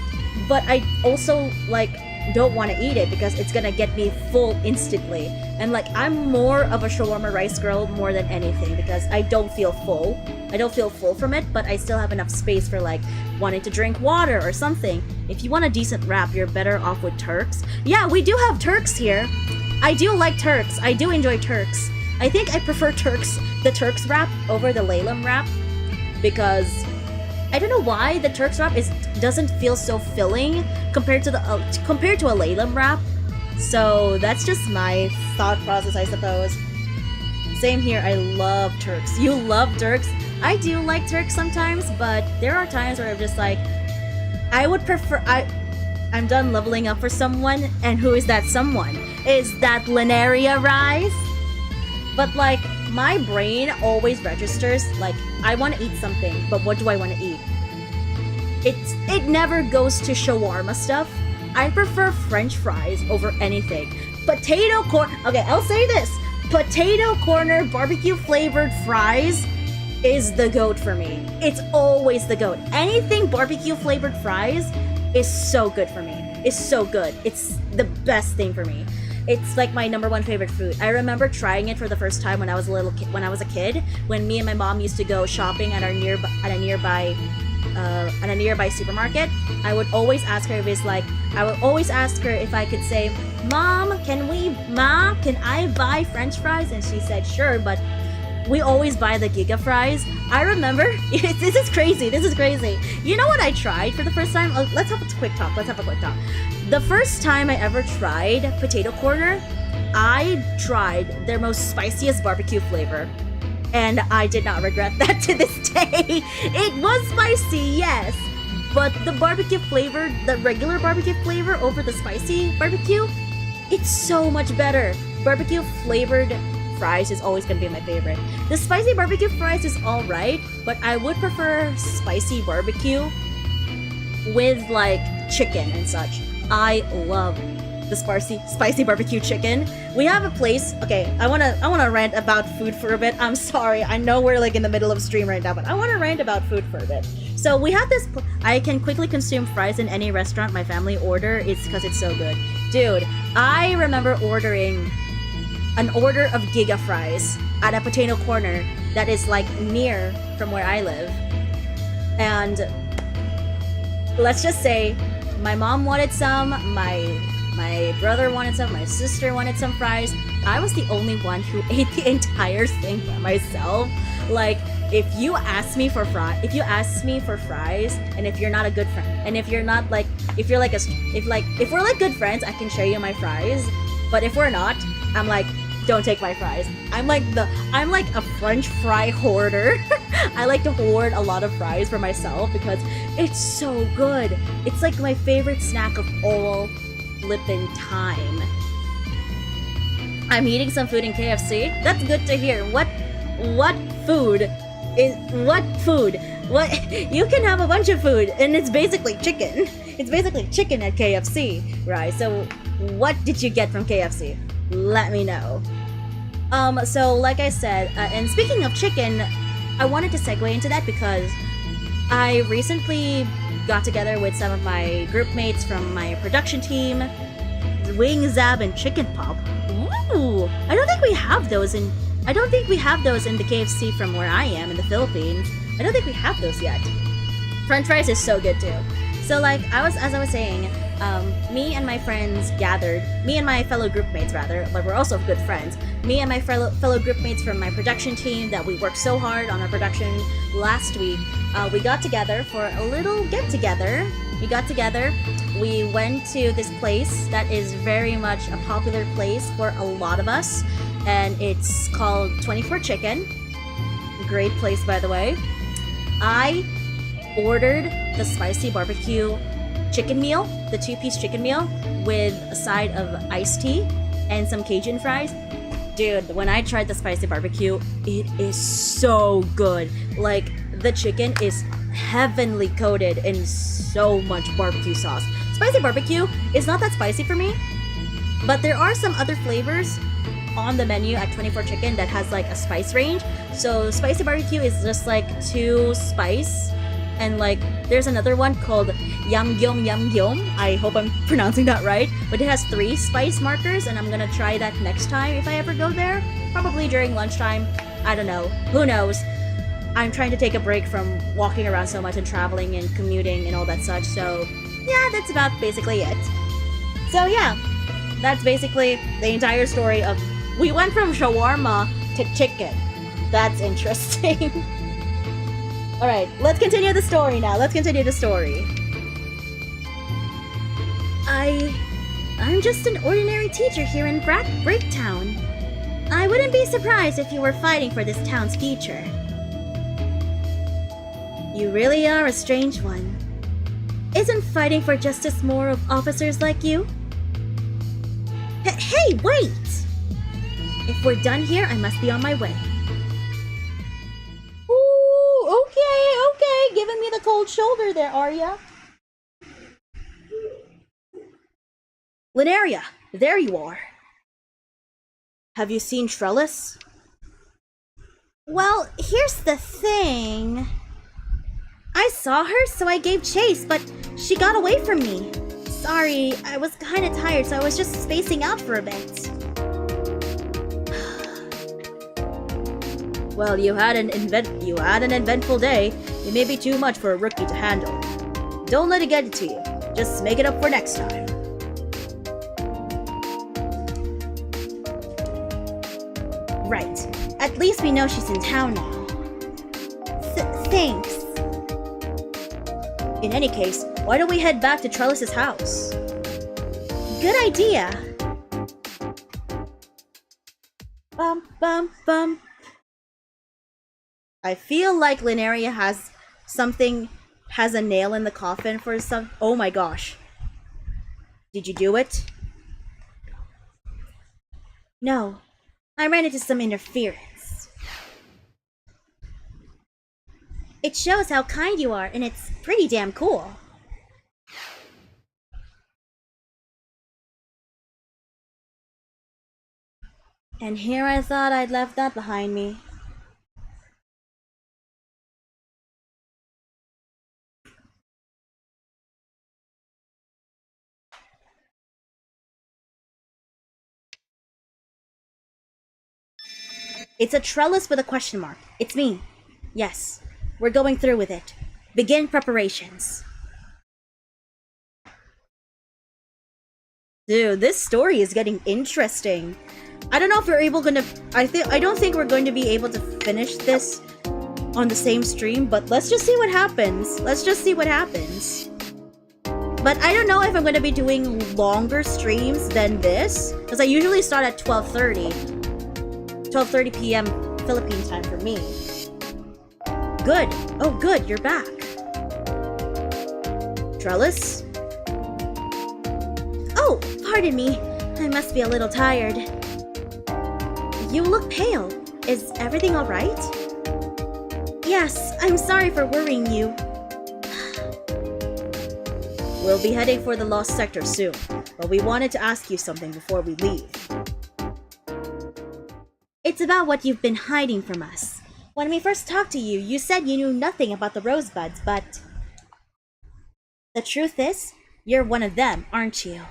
but I also like don't want to eat it because it's gonna get me full instantly. And like, I'm more of a shawarma rice girl more than anything because I don't feel full. I don't feel full from it, but I still have enough space for like wanting to drink water or something. If you want a decent wrap, you're better off with Turks. Yeah, we do have Turks here. I do like Turks. I do enjoy Turks. I think I prefer the Turks wrap over the Laylam wrap because I don't know why the Turks wrap doesn't feel so filling compared to a Laylam wrap. So that's just my thought process, I suppose. Same here. I love Turks. You love Turks? I do like Turks sometimes, but there are times where I'm just like, I would prefer. I'm done leveling up for someone, and who is that someone? Is that Linearia rice? But like, my brain always registers like, I want to eat something, but what do I want to eat? It never goes to shawarma stuff. I prefer French fries over anything. Potato corn. Okay, I'll say this: potato corner barbecue flavored fries is the goat for me. It's always the goat. Anything barbecue flavored fries is so good for me. It's so good. It's the best thing for me. It's like my number one favorite food. I remember trying it for the first time when I was a kid, when me and my mom used to go shopping at a nearby supermarket. I would always ask her if I could say, Mom, can I buy French fries? And she said, sure, but we always buy the Giga fries. I remember, this is crazy. You know what I tried for the first time? Let's have a quick talk. The first time I ever tried potato corner, I tried their most spiciest barbecue flavor. And I did not regret that to this day. It was spicy, yes. But the barbecue flavor, the regular barbecue flavor over the spicy barbecue, it's so much better. Barbecue flavored fries is always gonna be my favorite. The spicy barbecue fries is alright, but I would prefer spicy barbecue with like chicken and such. I love the spicy barbecue chicken. We have a place. Okay, I wanna rant about food for a bit. I'm sorry. I know we're like in the middle of stream right now, but I wanna rant about food for a bit. So we have this. I can quickly consume fries in any restaurant my family order. It's because it's so good, dude. I remember ordering an order of Giga fries at a potato corner that is like near from where I live, and let's just say my mom wanted some, my brother wanted some, my sister wanted some fries. I was the only one who ate the entire thing by myself. Like, if you ask me for fries, and if you're not a good friend, and if we're like good friends, I can share you my fries. But if we're not, I'm like, don't take my fries. I'm like a French fry hoarder. I like to hoard a lot of fries for myself because it's so good. It's like my favorite snack of all flippin' time. I'm eating some food in KFC. That's good to hear. What food? What? You can have a bunch of food, and it's basically chicken. It's basically chicken at KFC, right? So, what did you get from KFC? Let me know. So like I said, and speaking of chicken, I wanted to segue into that because I recently got together with some of my group mates from my production team. Wing Zab and Chicken Pop. Ooh, I don't think we have those in the KFC from where I am in the Philippines. I don't think we have those yet. French fries is so good too. So like as I was saying, me and my fellow group mates rather, but we're also good friends. Me and my fellow group mates from my production team that we worked so hard on our production last week, we got together for a little get-together. We went to this place that is very much a popular place for a lot of us, and it's called 24 Chicken. Great place, by the way. I ordered the spicy barbecue chicken meal, the 2-piece chicken meal, with a side of iced tea and some Cajun fries. Dude, when I tried the spicy barbecue, it is so good. Like, the chicken is heavenly coated in so much barbecue sauce. Spicy barbecue is not that spicy for me, but there are some other flavors on the menu at 24 Chicken that has like a spice range. So spicy barbecue is just like 2 spice, and like there's another one called Yum Gyom. I hope I'm pronouncing that right, but it has 3 spice markers, and I'm gonna try that next time if I ever go there, probably during lunchtime. I don't know, who knows. I'm trying to take a break from walking around so much and traveling and commuting and all that such, so yeah, that's about basically it. So yeah, that's basically the entire story of we went from shawarma to chicken. That's interesting. Alright, let's continue the story now. I'm just an ordinary teacher here in Breaktown. I wouldn't be surprised if you were fighting for this town's future. You really are a strange one. Isn't fighting for justice more of officers like you? Hey, wait! If we're done here, I must be on my way. Ooh, okay. Giving me the cold shoulder there, Arya. Linearia, there you are. Have you seen Trellis? Well, here's the thing. I saw her, so I gave chase, but she got away from me. Sorry, I was kinda tired, so I was just spacing out for a bit. Well, you had an eventful day. It may be too much for a rookie to handle. Don't let it get to you. Just make it up for next time. Right. At least we know she's in town now. Thanks. In any case, why don't we head back to Trellis's house? Good idea. Bum, bum, bum. I feel like Lineria has a nail in the coffin for some. Oh my gosh. Did you do it? No. I ran into some interference. It shows how kind you are, and it's pretty damn cool. And here I thought I'd left that behind me. It's a trellis with a question mark. It's me. Yes, we're going through with it. Begin preparations. Dude, this story is getting interesting. I don't know if we're I don't think we're going to be able to finish this on the same stream, but let's just see what happens. But I don't know if I'm going to be doing longer streams than this, because I usually start at 12:30 p.m. Philippine time for me. Good. Oh, good, you're back. Trellis? Oh, pardon me. I must be a little tired. You look pale. Is everything all right? Yes, I'm sorry for worrying you. We'll be heading for the Lost Sector soon, but we wanted to ask you something before we leave. It's about what you've been hiding from us. When we first talked to you, you said you knew nothing about the rosebuds, but... The truth is, you're one of them, aren't you?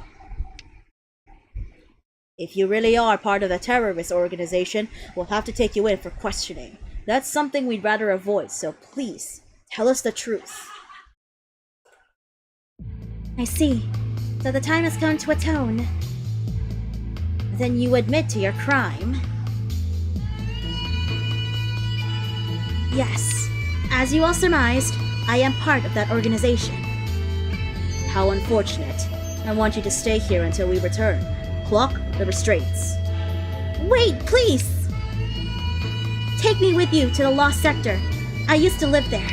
If you really are part of a terrorist organization, we'll have to take you in for questioning. That's something we'd rather avoid, so please, tell us the truth. I see. So the time has come to atone. Then you admit to your crime. Yes. As you all surmised, I am part of that organization. How unfortunate. I want you to stay here until we return. Clock the restraints. Wait, please! Take me with you to the Lost Sector. I used to live there,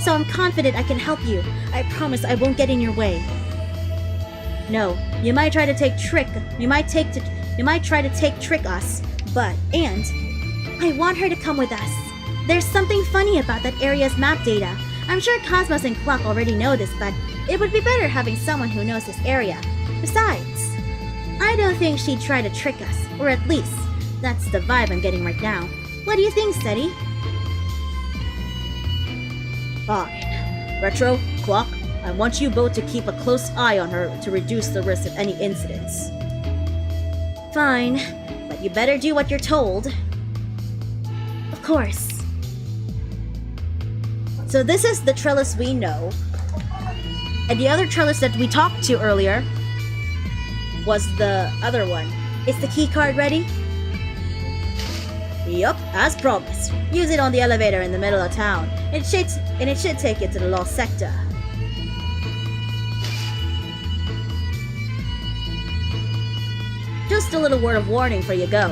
so I'm confident I can help you. I promise I won't get in your way. No, you might try to take trick us, but I want her to come with us. There's something funny about that area's map data. I'm sure Cosmos and Clock already know this, but it would be better having someone who knows this area. Besides, I don't think she'd try to trick us, or at least, that's the vibe I'm getting right now. What do you think, Steady? Fine. Retro, Clock, I want you both to keep a close eye on her to reduce the risk of any incidents. Fine, but you better do what you're told. Of course. So this is the trellis we know. And the other trellis that we talked to earlier was the other one. Is the key card ready? Yup, as promised. Use it on the elevator in the middle of town. It should take you to the Lost Sector. Just a little word of warning before you go.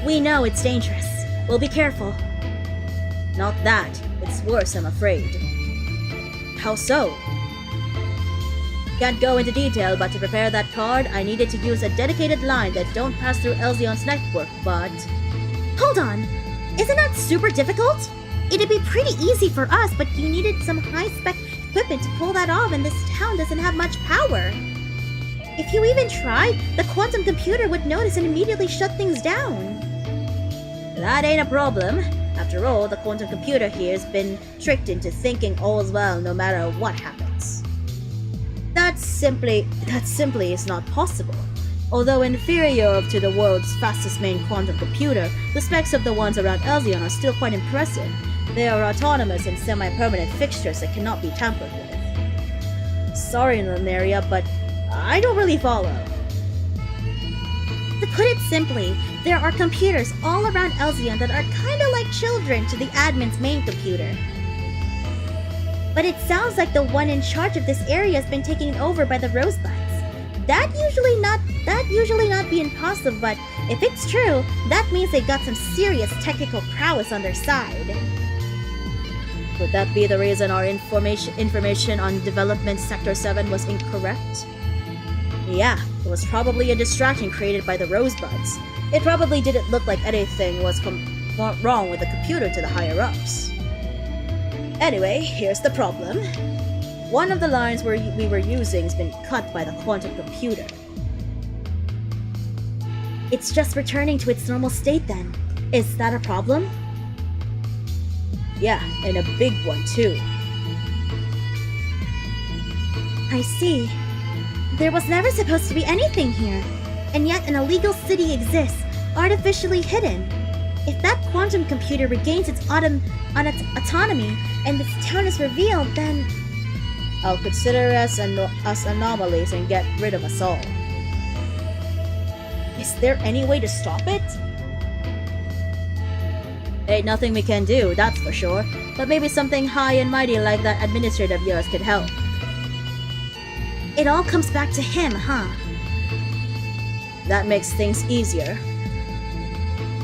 We know it's dangerous. We'll be careful. Not that. It's worse, I'm afraid. How so? Can't go into detail, but to prepare that card, I needed to use a dedicated line that don't pass through Elzion's network, but... Hold on! Isn't that super difficult? It'd be pretty easy for us, but you needed some high-spec equipment to pull that off, and this town doesn't have much power. If you even tried, the quantum computer would notice and immediately shut things down. That ain't a problem. A After all, the quantum computer here has been tricked into thinking all is well no matter what happens. That simply is not possible. Although inferior to the world's fastest main quantum computer, the specs of the ones around Elzion are still quite impressive. They are autonomous and semi-permanent fixtures that cannot be tampered with. Sorry, Lunaria, but I don't really follow. To put it simply, there are computers all around Elzion that are kinda like children to the admin's main computer. But it sounds like the one in charge of this area has been taken over by the Rosebuds. That usually not be impossible, but if it's true, that means they got some serious technical prowess on their side. Could that be the reason our information on Development Sector 7 was incorrect? Yeah, it was probably a distraction created by the Rosebuds. It probably didn't look like anything was wrong with the computer to the higher-ups. Anyway, here's the problem. One of the lines we were using has been cut by the quantum computer. It's just returning to its normal state then. Is that a problem? Yeah, and a big one too. I see. There was never supposed to be anything here, and yet an illegal city exists, artificially hidden. If that quantum computer regains its autonomy and this town is revealed, then I'll consider us anomalies and get rid of us all. Is there any way to stop it? Ain't nothing we can do, that's for sure. But maybe something high and mighty like that administrator of yours could help. It all comes back to him, huh? That makes things easier.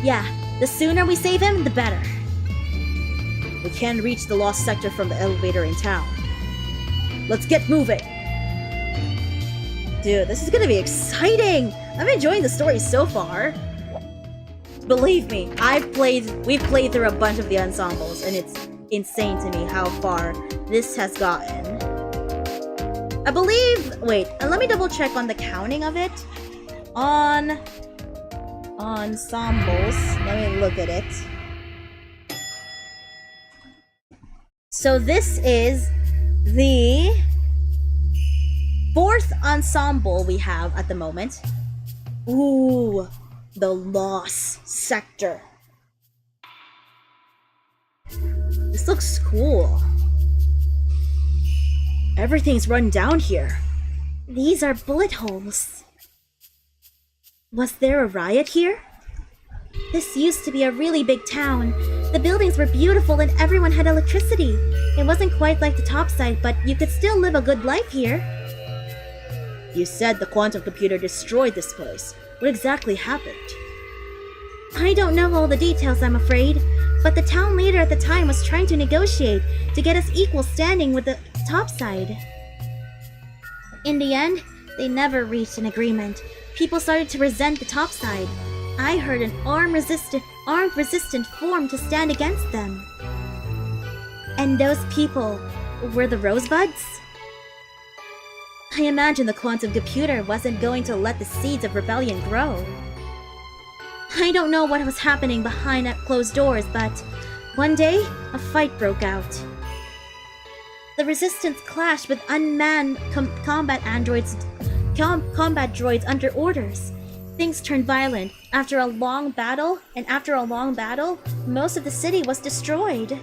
Yeah, the sooner we save him, the better. We can reach the lost sector from the elevator in town. Let's get moving! Dude, this is gonna be exciting! I'm enjoying the story so far. Believe me, we've played through a bunch of the ensembles, and it's insane to me how far this has gotten. I believe, wait, let me double check on the counting of it. On ensembles, let me look at it. So this is the 4th ensemble we have at the moment. Ooh, the Lost Sector. This looks cool. Everything's run down here. These are bullet holes. Was there a riot here? This used to be a really big town. The buildings were beautiful and everyone had electricity. It wasn't quite like the topside, but you could still live a good life here. You said the quantum computer destroyed this place. What exactly happened? I don't know all the details, I'm afraid, but the town leader at the time was trying to negotiate to get us equal standing with the topside. In the end, they never reached an agreement. People started to resent the topside. I heard an armed resistant formed to stand against them. And those people were the Rosebuds? I imagine the quantum computer wasn't going to let the seeds of rebellion grow. I don't know what was happening behind closed doors, but one day, a fight broke out. The resistance clashed with unmanned combat droids under orders. Things turned violent. After a long battle, most of the city was destroyed.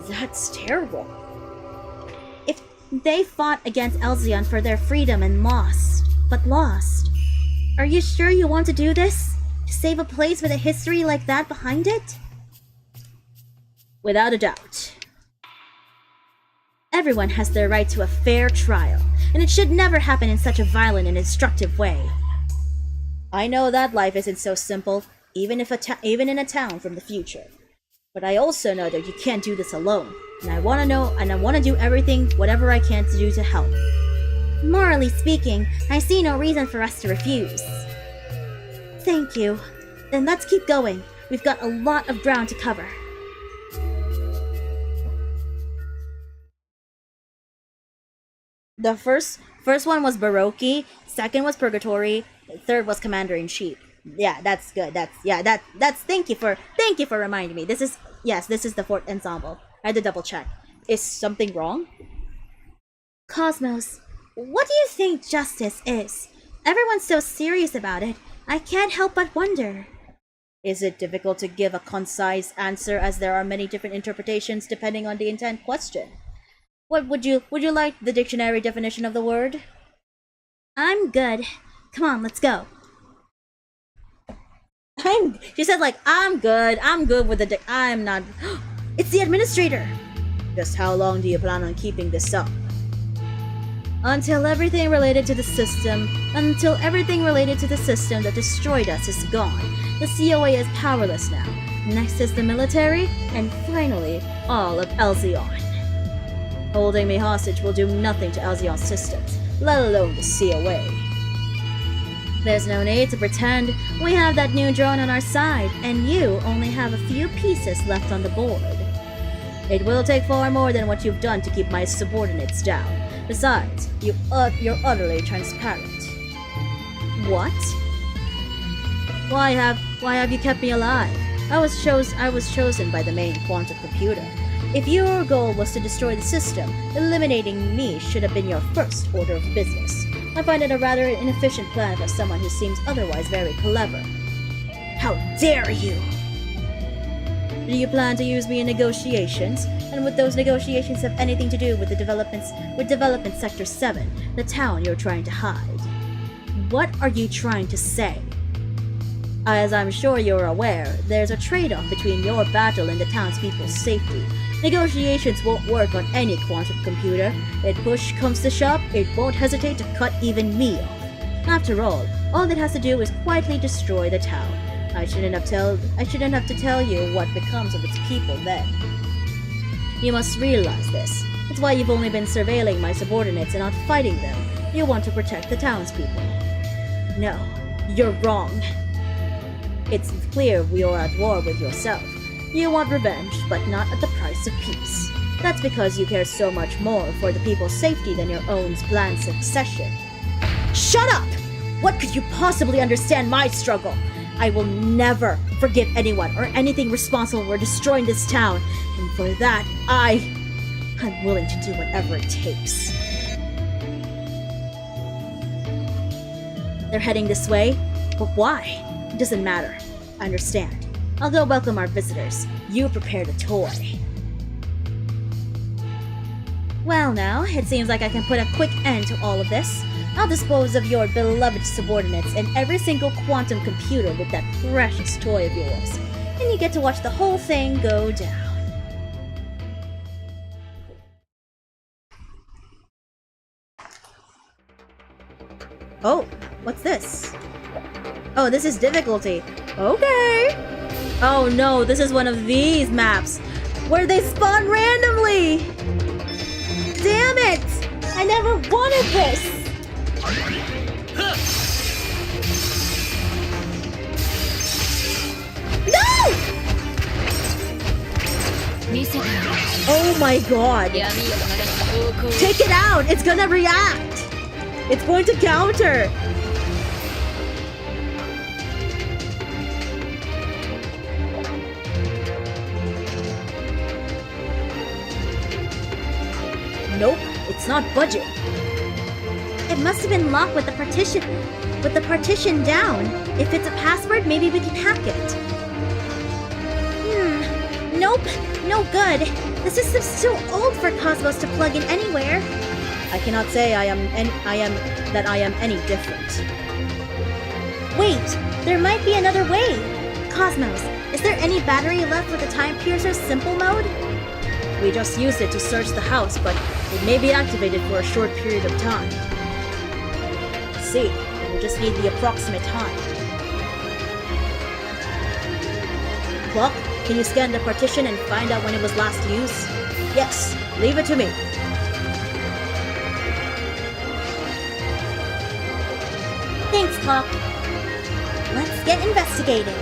That's terrible. If they fought against Elzion for their freedom and lost. Are you sure you want to do this? To save a place with a history like that behind it? Without a doubt. Everyone has their right to a fair trial, and it should never happen in such a violent and destructive way. I know that life isn't so simple, even in a town from the future. But I also know that you can't do this alone, and I want to do everything, whatever I can to do to help. Morally speaking, I see no reason for us to refuse. Thank you. Then let's keep going. We've got a lot of ground to cover. The first one was Baroque, second was Purgatory, third was Commander-in-Chief. Yeah, that's good. That's thank you for reminding me. This is Yes, this is the fourth ensemble. I had to double check. Is something wrong? Cosmos, what do you think justice is? Everyone's so serious about it. I can't help but wonder. Is it difficult to give a concise answer as there are many different interpretations depending on the intent question? What would you like the dictionary definition of the word? I'm good. Come on, let's go. She said like, I'm good with the I'm not. It's the administrator! Just how long do you plan on keeping this up? Until everything related to the system that destroyed us is gone. The COA is powerless now. Next is the military, and finally, all of Elzion. Holding me hostage will do nothing to Elzion's systems, let alone the COA. There's no need to pretend. We have that new drone on our side, and you only have a few pieces left on the board. It will take far more than what you've done to keep my subordinates down. Besides, you're utterly transparent. What? Why have you kept me alive? I was chosen by the main quantum computer. If your goal was to destroy the system, eliminating me should have been your first order of business. I find it a rather inefficient plan for someone who seems otherwise very clever. How dare you! Do you plan to use me in negotiations? And would those negotiations have anything to do with Development Sector 7, the town you're trying to hide? What are you trying to say? As I'm sure you're aware, there's a trade-off between your battle and the townspeople's safety. Negotiations won't work on any quantum computer. If push comes to shove, it won't hesitate to cut even me off. After all it has to do is quietly destroy the town. I shouldn't have to tell you what becomes of its people then. You must realize this. It's why you've only been surveilling my subordinates and not fighting them. You want to protect the townspeople. No, you're wrong. It's clear you're at war with yourself. You want revenge, but not at the price of peace. That's because you care so much more for the people's safety than your own planned succession. Shut up! What could you possibly understand my struggle? I will never forgive anyone or anything responsible for destroying this town, and for that, I'm willing to do whatever it takes. They're heading this way, but why? It doesn't matter. I understand. I'll go welcome our visitors. You prepared a toy. Well now, it seems like I can put a quick end to all of this. I'll dispose of your beloved subordinates and every single quantum computer with that precious toy of yours. And you get to watch the whole thing go down. Oh, what's this? Oh, this is difficulty. Okay. Oh no, this is one of these maps where they spawn randomly. Damn it! I never wanted this. No! Oh my god. Take it out! It's gonna react! It's going to counter! Nope, it's not budging. It must have been locked with the partition down. If it's a password, maybe we can hack it. Nope, no good. The system's too old for Cosmos to plug in anywhere. I cannot say I am any different. Wait, there might be another way. Cosmos, is there any battery left with the Time Piercer's simple mode? We just used it to search the house, but it may be activated for a short period of time. See, we just need the approximate time. Clock, can you scan the partition and find out when it was last used? Yes, leave it to me. Thanks, Clock. Let's get investigating.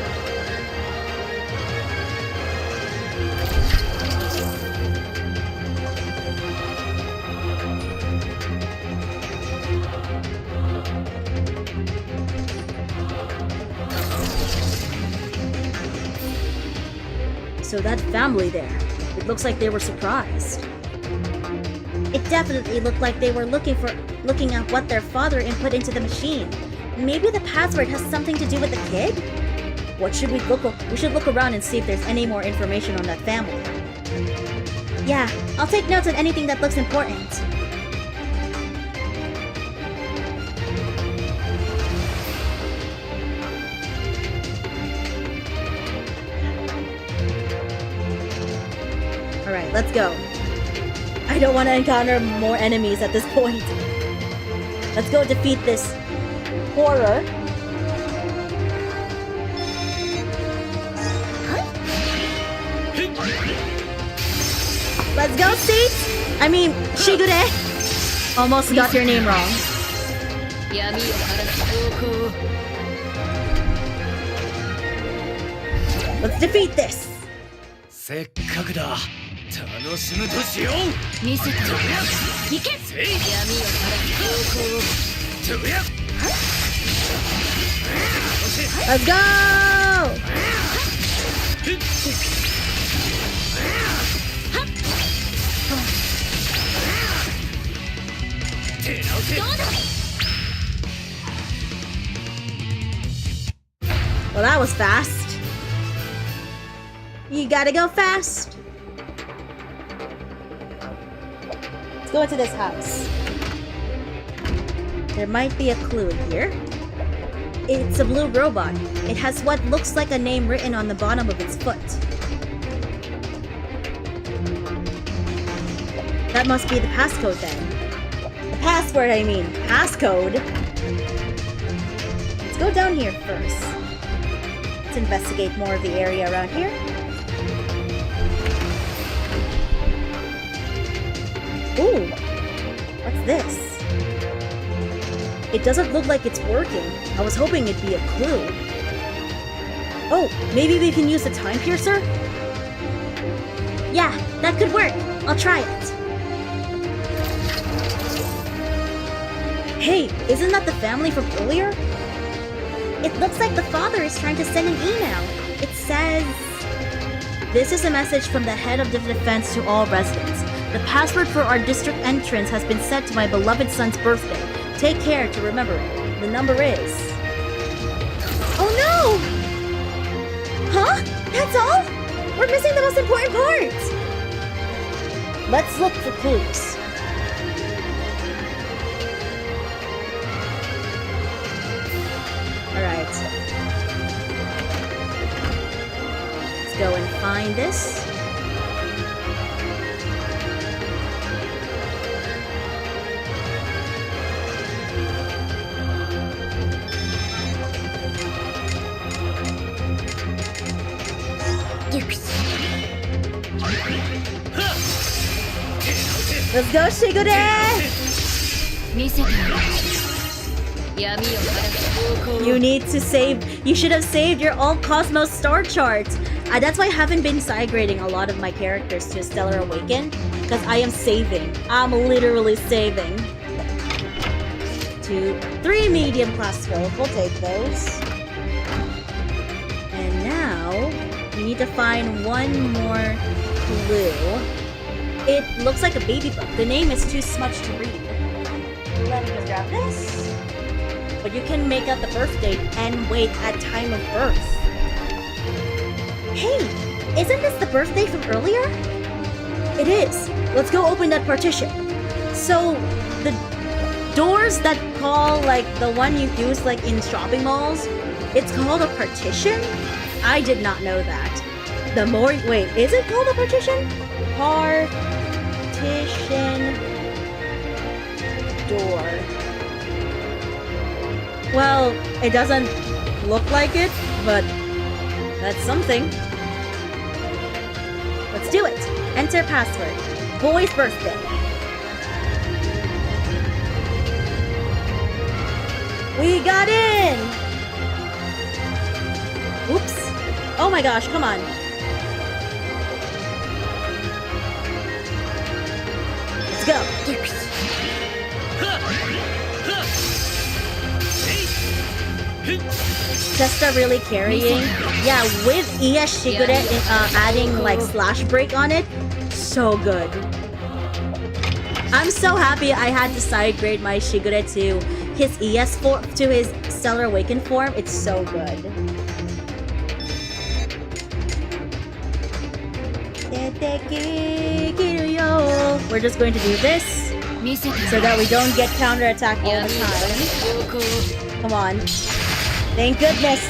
So that family there, it looks like they were surprised. It definitely looked like they were looking at what their father input into the machine. Maybe the password has something to do with the kid? What should we look? We should look around and see if there's any more information on that family. Yeah, I'll take notes on anything that looks important. Alright, let's go. I don't want to encounter more enemies at this point. Let's go defeat this horror. Let's go, Seat! I mean, Shigure! Almost got your name wrong. Let's defeat this! せっかくだ楽しむとしよう見せていけせい闇を晴らす方向とや Let's go! Well, that was fast. You gotta go fast. Let's go into this house. There might be a clue in here. It's a blue robot. It has what looks like a name written on the bottom of its foot. That must be the passcode then. The password, I mean. Passcode. Let's go down here first. Let's investigate more of the area around here. Ooh, what's this? It doesn't look like it's working. I was hoping it'd be a clue. Oh, maybe we can use the time piercer? Yeah, that could work. I'll try it. Hey, isn't that the family from earlier? It looks like the father is trying to send an email. It says... This is a message from the head of the defense to all residents. The password for our district entrance has been set to my beloved son's birthday. Take care to remember it. The number is... Oh no! Huh? That's all? We're missing the most important part! Let's look for clues. Alright. Let's go and find this. Let's go, Shigure! 見せて闇を晴らす方向 You need to save. You should have saved your All Cosmos star chart. That's why I haven't been side grading a lot of my characters to Stellar Awaken, because I am saving. I'm literally saving. 2, 3 medium class skills. We'll take those. And now we need to find one more clue. It looks like a baby book. The name is too smudged to read. Let me just grab this. But you can make out the birth date and wait at time of birth. Hey, isn't this the birthday from earlier? It is. Let's go open that partition. So, the doors that call, like, the one you use, like, in shopping malls, it's called a partition? I did not know that. The more... Wait, is it called a partition? Partition... door. Well, it doesn't look like it, but that's something. Let's do it. Enter password. Boy's birthday. We got in! Oops. Oh my gosh, come on. Let's go. Chesta really carrying? Yeah, with ES Shigure adding like slash break on it, so good. I'm so happy I had to side grade my Shigure to his ES form, to his Stellar Awakened form. It's so good. We're just going to do this so that we don't get counterattacked all the time. Come on. Thank goodness.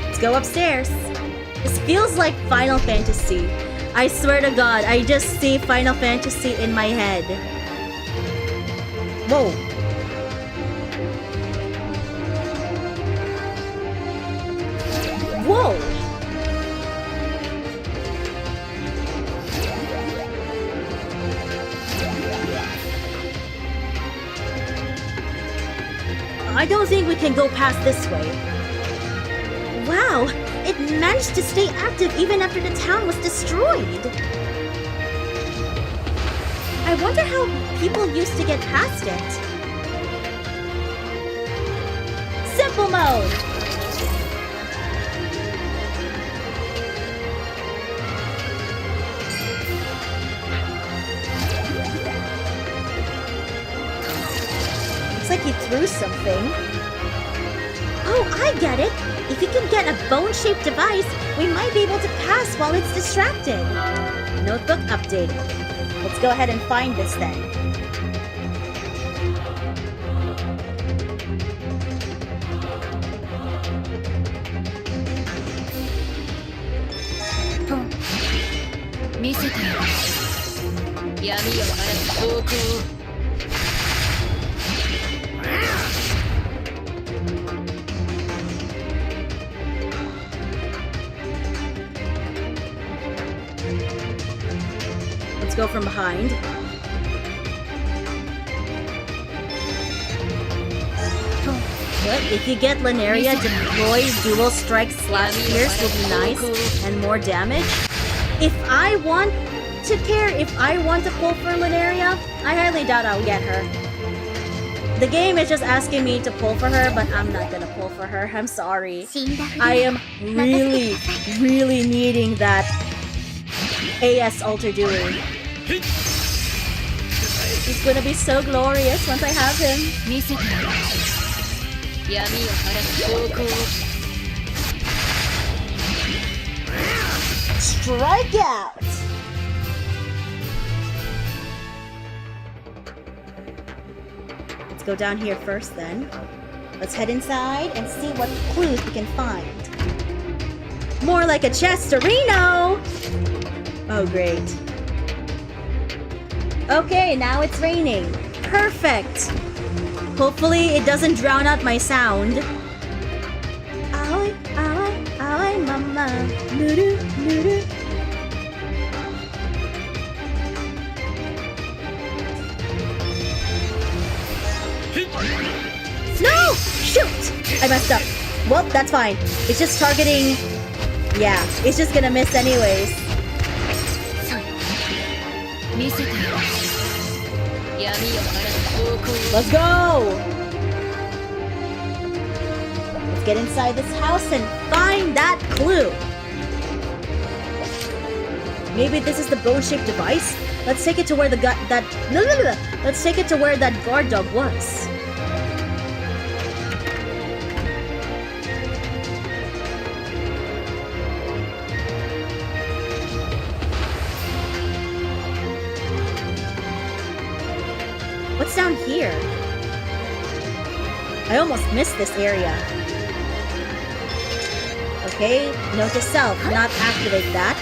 Let's go upstairs. This feels like Final Fantasy. I swear to God, I just see Final Fantasy in my head. Whoa. Whoa! I don't think we can go past this way. Wow! It managed to stay active even after the town was destroyed! I wonder how people used to get past it. Simple mode! Like he threw something. Oh, I get it! If you can get a bone-shaped device, we might be able to pass while it's distracted. Notebook updated. Let's go ahead and find this then. Let's go from behind. What? If you get Linaria, deploy dual strike slash pierce will be nice and more damage. If I want to pull for Linaria, I highly doubt I'll get her. The game is just asking me to pull for her, but I'm not gonna pull for her. I'm sorry. I am really, really needing that AS Alter Duel. He's gonna be so glorious once I have him. Strike out! Let's go down here first then. Let's head inside and see what clues we can find. More like a Chesterino! Oh, great. Okay, now it's raining. Perfect! Hopefully it doesn't drown out my sound. Owie, owie, owie, mama. Noo-doo, noo-doo. No! Shoot! I messed up. Well, that's fine. It's just targeting... Yeah, it's just gonna miss anyways. Let's go! Let's get inside this house and find that clue. Maybe this is the bone-shaped device? Let's take it to where the Let's take it to where that guard dog was. What's down here? I almost missed this area. Okay, note to self, not activate that.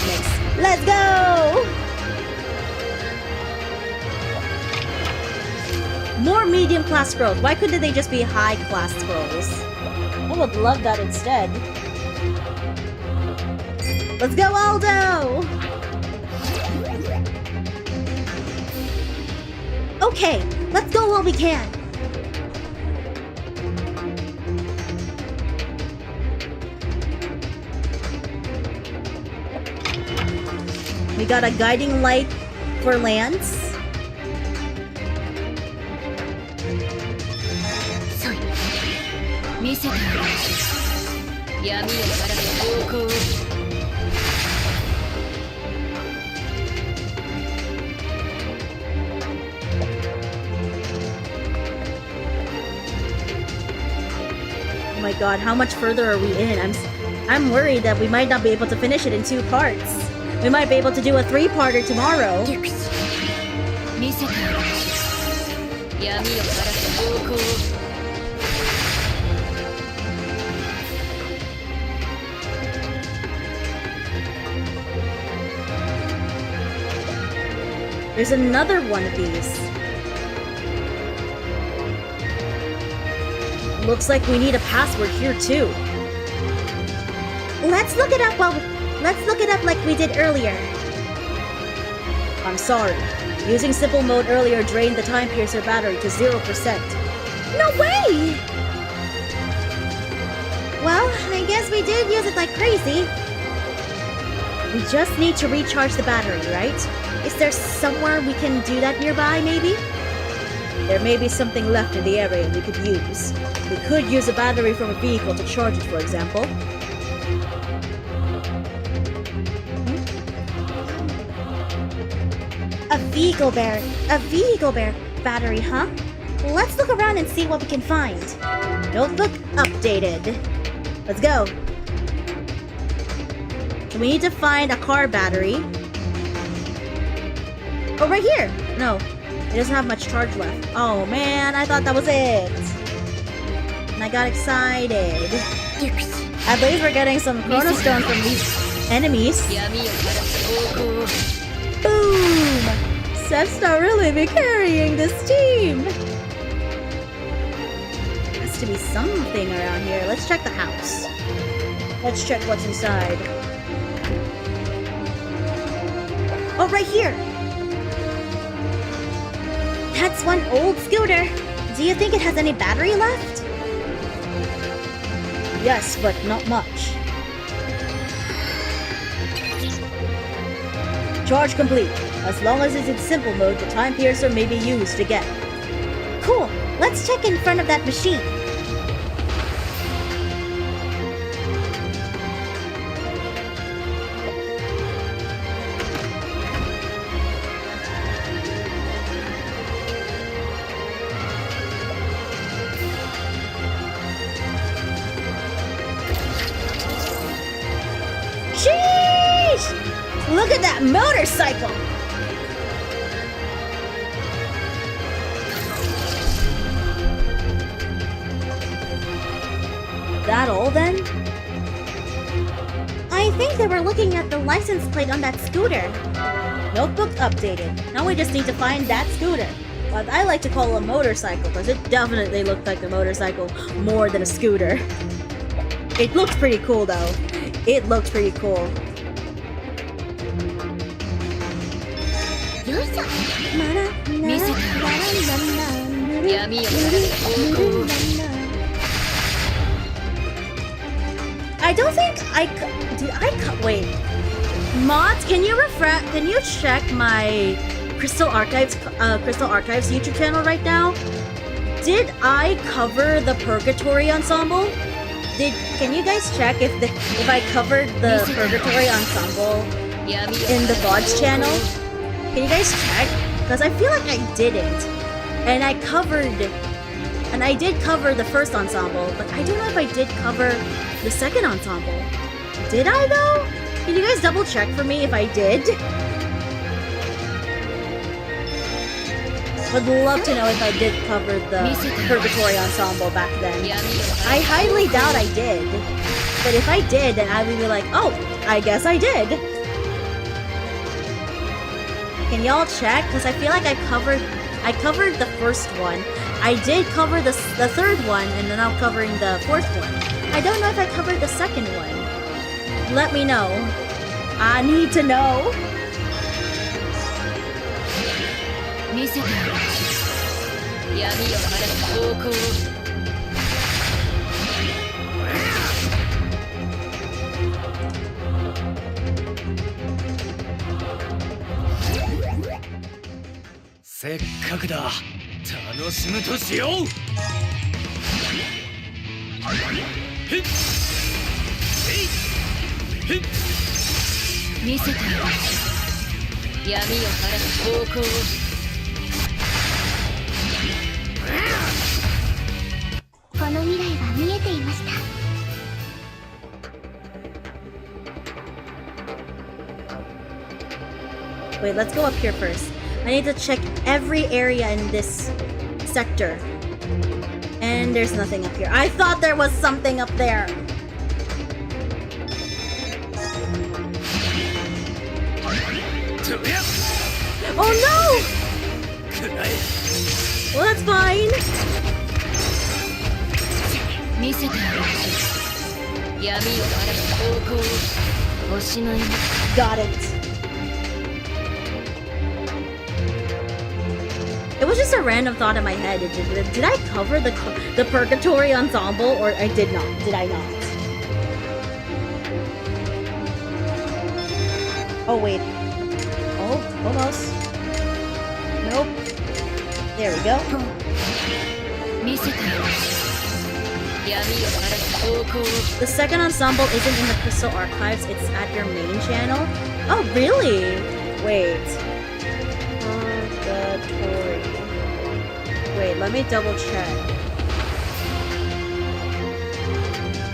Next. Let's go! More medium class scrolls. Why couldn't they just be high class scrolls? I would love that instead. Let's go, Aldo! Okay, let's go while we can. We got a guiding light for Lance. そい見せてやる闇を晴らす方向を Oh my god, how much further are we in? I'm worried that we might not be able to finish it in 2 parts. We might be able to do a 3-parter tomorrow. 見せてやる闇を晴らす方向を There's another one of these. Looks like we need a password here too. Let's look it up like we did earlier. I'm sorry. Using simple mode earlier drained the time piercer battery to 0%. No way! Well, I guess we did use it like crazy. We just need to recharge the battery, right? Is there somewhere we can do that nearby, maybe? There may be something left in the area we could use. We could use a battery from a vehicle to charge it, for example. A vehicle battery, huh? Let's look around and see what we can find. Notebook updated. Let's go. So we need to find a car battery. Oh, right here! No, it doesn't have much charge left. Oh man, I thought that was it. And I got excited. At least we're getting some chrono stones from these enemies. 闇を晴らす方向を Boom! Sepstar really be carrying this team! Has to be something around here. Let's check the house. Let's check what's inside. Oh, right here! That's one old scooter. Do you think it has any battery left? Yes, but not much. Charge complete. As long as it's in simple mode, the time piercer may be used again. Cool. Let's check in front of that machine. Sheesh! Look at that motorcycle! That all then? I think they were looking at the license plate on that scooter. Notebook updated. Now we just need to find that scooter. What I like to call a motorcycle, because it definitely looked like a motorcycle more than a scooter. It looks pretty cool though. It looks pretty cool. よいしょ見せてやる闇を晴らす方向を I don't think wait. Mods, can you check my Crystal Archives YouTube channel right now? Did I cover the Purgatory Ensemble? Can you guys check if I covered the Purgatory Ensemble in the VODs channel? Can you guys check? Because I feel like I didn't. And I did cover the first ensemble, but I don't know if I did cover the second ensemble. Did I though? Can you guys double check for me if I did? Would love to know if I did cover the Purgatory Ensemble back then. I highly doubt I did. But if I did, then I would be like, oh, I guess I did. Can y'all check? Because I feel like I covered the first one. I did cover the third one, and then I'm covering the fourth one. I don't know if I covered the second one. Let me know. I need to know. 見せてやる闇を晴らす方向を I せっかくだ楽しむとしようへっへっ見せてやる闇を晴らす方向をこの未来は見えていました。 Wait, let's go up here first. I need to check every area in this sector. And there's nothing up here. I thought there was something up there. Oh no! Well, that's fine. 見せてやる闇を晴らす方向をおしまいに Got it. It was just a random thought in my head. Did I cover the Purgatory Ensemble, or I did not? Did I not? Oh wait. Oh, almost. Nope. There we go. 見せてやる闇を晴らす方向を The second ensemble isn't in the Crystal Archives, it's at your main channel. Oh, really? Wait. Purgatory. Wait, let me double check.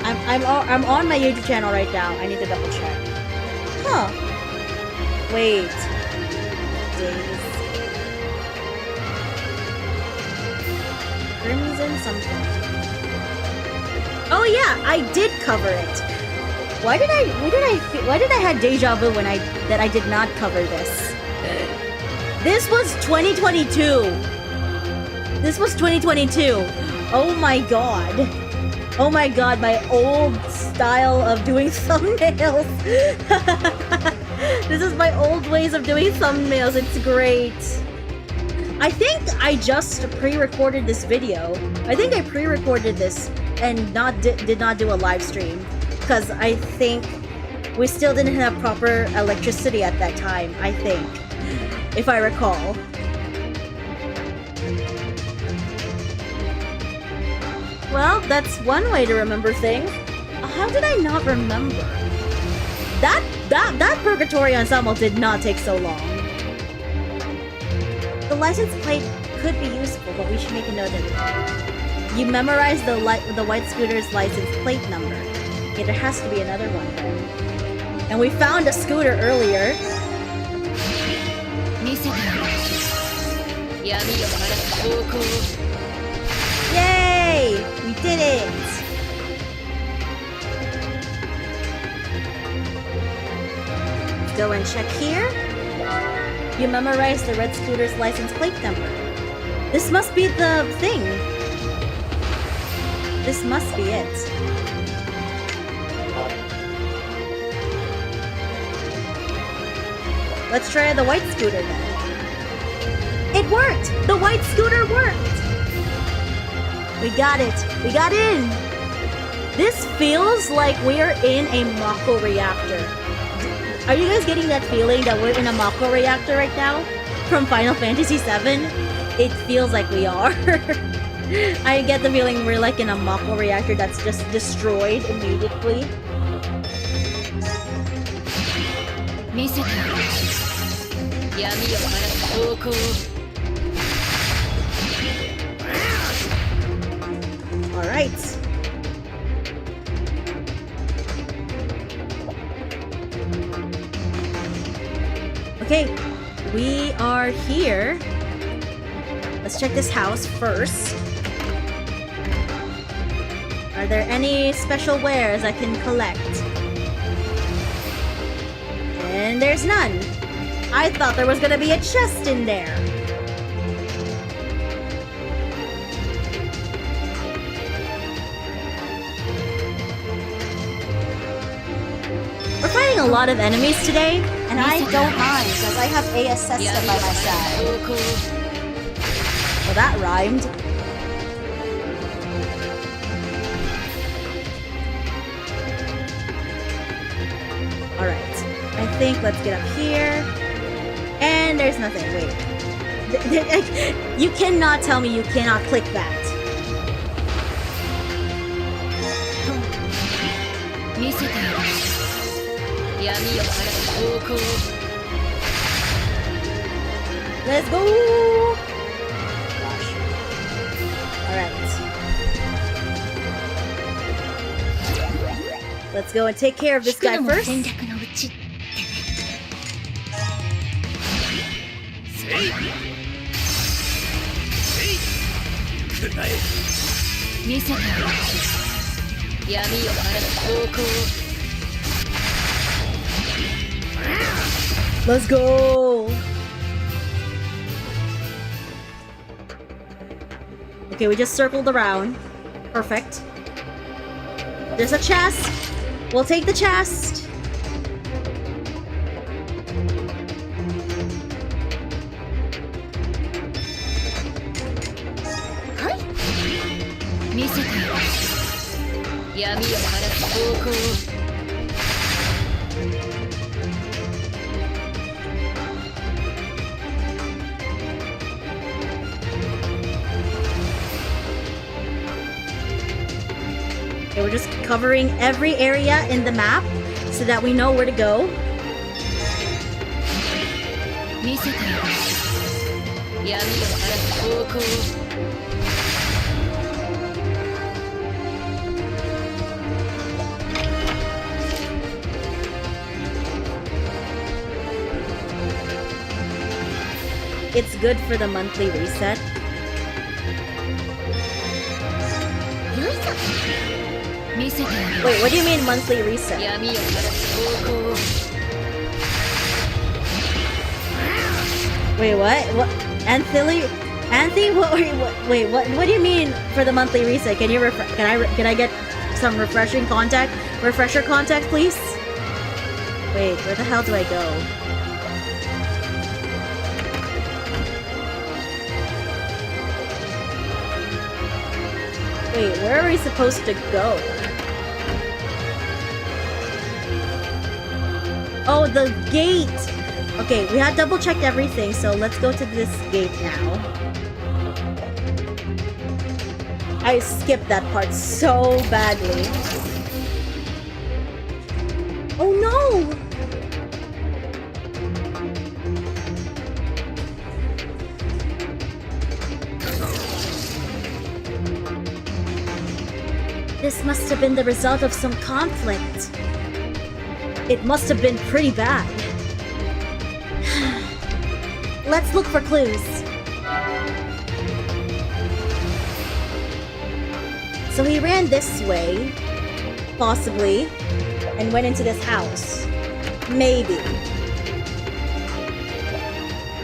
I'm on my YouTube channel right now. I need to double check. Huh. Wait. Days. Crimson something. Oh yeah, I did cover it. Why did I have deja vu when that I did not cover this? This was 2022. This was 2022. Oh my god. Oh my god, my old style of doing thumbnails. This is my old ways of doing thumbnails. It's great. I think I just pre-recorded this video. I think I pre-recorded this and did not do a live stream because I think we still didn't have proper electricity at that time, I think, if I recall. Well, that's one way to remember things. How did I not remember? That Purgatory Ensemble did not take so long. The license plate could be useful, but we should make a note of it. You memorize the white scooter's license plate number. Okay, there has to be another one then. And we found a scooter earlier. 見せてやる闇を晴らす方向を Yay! We did it! Let's go and check here. You memorized the red scooter's license plate number. This must be the thing. This must be it. Let's try the white scooter then. It worked! The white scooter worked! We got it! We got in! This feels like we're in a Mako reactor. Are you guys getting that feeling that we're in a Mako reactor right now? From Final Fantasy VII? It feels like we are. I get the feeling we're like in a Mako reactor that's just destroyed immediately. 見せてやる闇を晴らす方向を Alright. Okay, we are here. Let's check this house first. Are there any special wares I can collect? And there's none. I thought there was gonna be a chest in there. We're fighting a lot of enemies today, and I don't mind because I have ASS by my side. Well, that rhymed. Alright, I think let's get up here. And there's nothing, wait. You cannot tell me you cannot click that. 見せてやる闇を晴らす方向を Let's go! Gosh. Alright. Let's go and take care of this guy 引くのも first. 戦略のうち。見せてやる闇を晴らす方向を Let's go! Okay, we just circled around. Perfect. There's a chest. We'll take the chest. Hi. 見せてやる闇を晴らす方向を Okay, we're just covering every area in the map so that we know where to go. 見せてやる闇を晴らす方向を It's good for the monthly reset. よいしょ。見せてやる Wait, what do you mean monthly reset? 闇を晴らす方向を Wait, what? What? Anthony? Wait, what do you mean for the monthly reset? Can you can I get some refresher contact, please? Wait, where the hell do I go? Wait, where are we supposed to go? Oh, the gate! Okay, we had double checked everything, so let's go to this gate now. I skipped that part so badly. Oh no! This must have been the result of some conflict. It must have been pretty bad. Let's look for clues. So he ran this way, possibly, and went into this house. Maybe.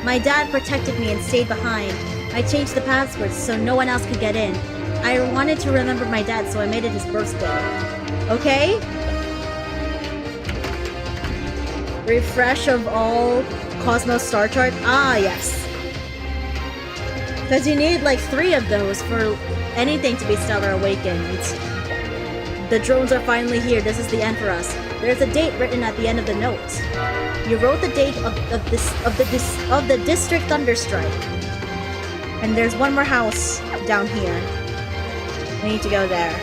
My dad protected me and stayed behind. I changed the passwords so no one else could get in. I wanted to remember my dad, so I made it his birthday. Okay? Refresh of all Cosmos star chart. Ah, yes. Because you need like 3 of those for anything to be Stellar Awakened. The drones are finally here. This is the end for us. There's a date written at the end of the note. You wrote the date of the district Thunderstrike. And there's one more house down here. We need to go there.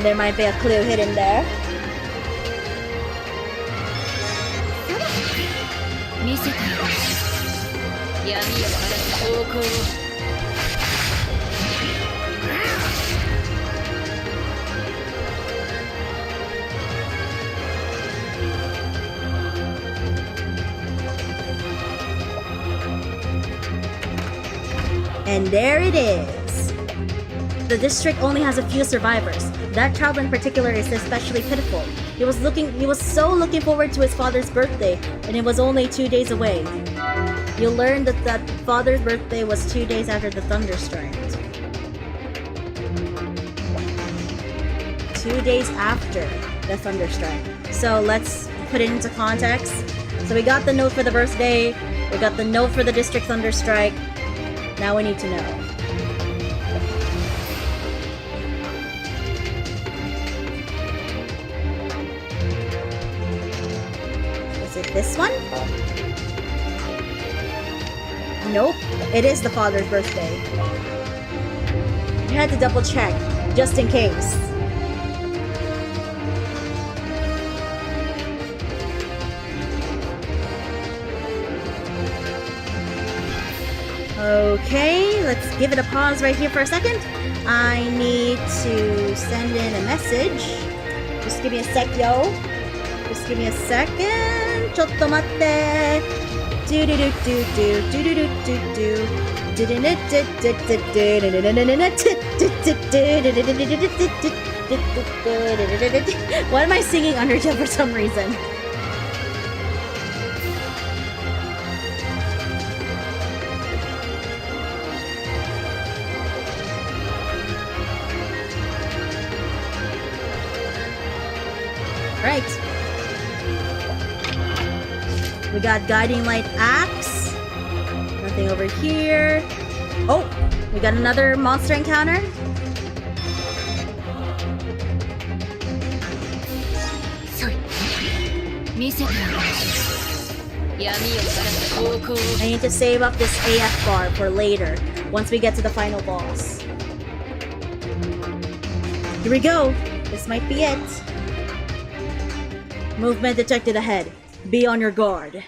There might be a clue hidden there. 見せてやる闇を晴らす方向を And there it is. The district only has a few survivors. That child in particular is especially pitiful. He was so looking forward to his father's birthday, and it was only 2 days away. You learned that father's birthday was 2 days after the Thunderstrike. 2 days after the Thunderstrike. So let's put it into context. So we got the note for the birthday, we got the note for the district Thunderstrike. Now we need to know. Is it this one? Nope, it is the father's birthday. I had to double check, just in case. Okay, let's give it a pause right here for a second. I need to send in a message. Just give me a sec, yo. Just give me a second. ちょっと待って. Do do do do do do do do do. Why am I singing Undertale for some reason? Right. We got Guiding Light Axe. Nothing over here. Oh, we got another monster encounter. Sorry. I need to save up this AF bar for later, once we get to the final boss. Here we go. This might be it. Movement detected ahead. Be on your guard.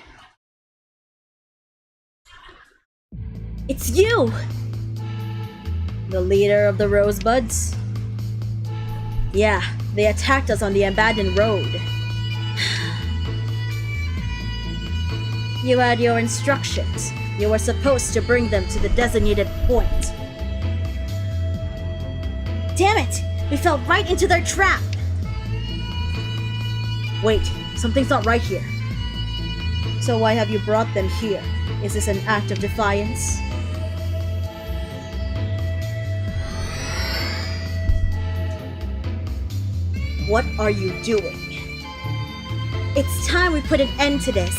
It's you! The leader of the Rosebuds? Yeah, they attacked us on the abandoned road. You had your instructions. You were supposed to bring them to the designated point. Damn it! We fell right into their trap! Wait, something's not right here. So why have you brought them here? Is this an act of defiance? What are you doing? It's time we put an end to this.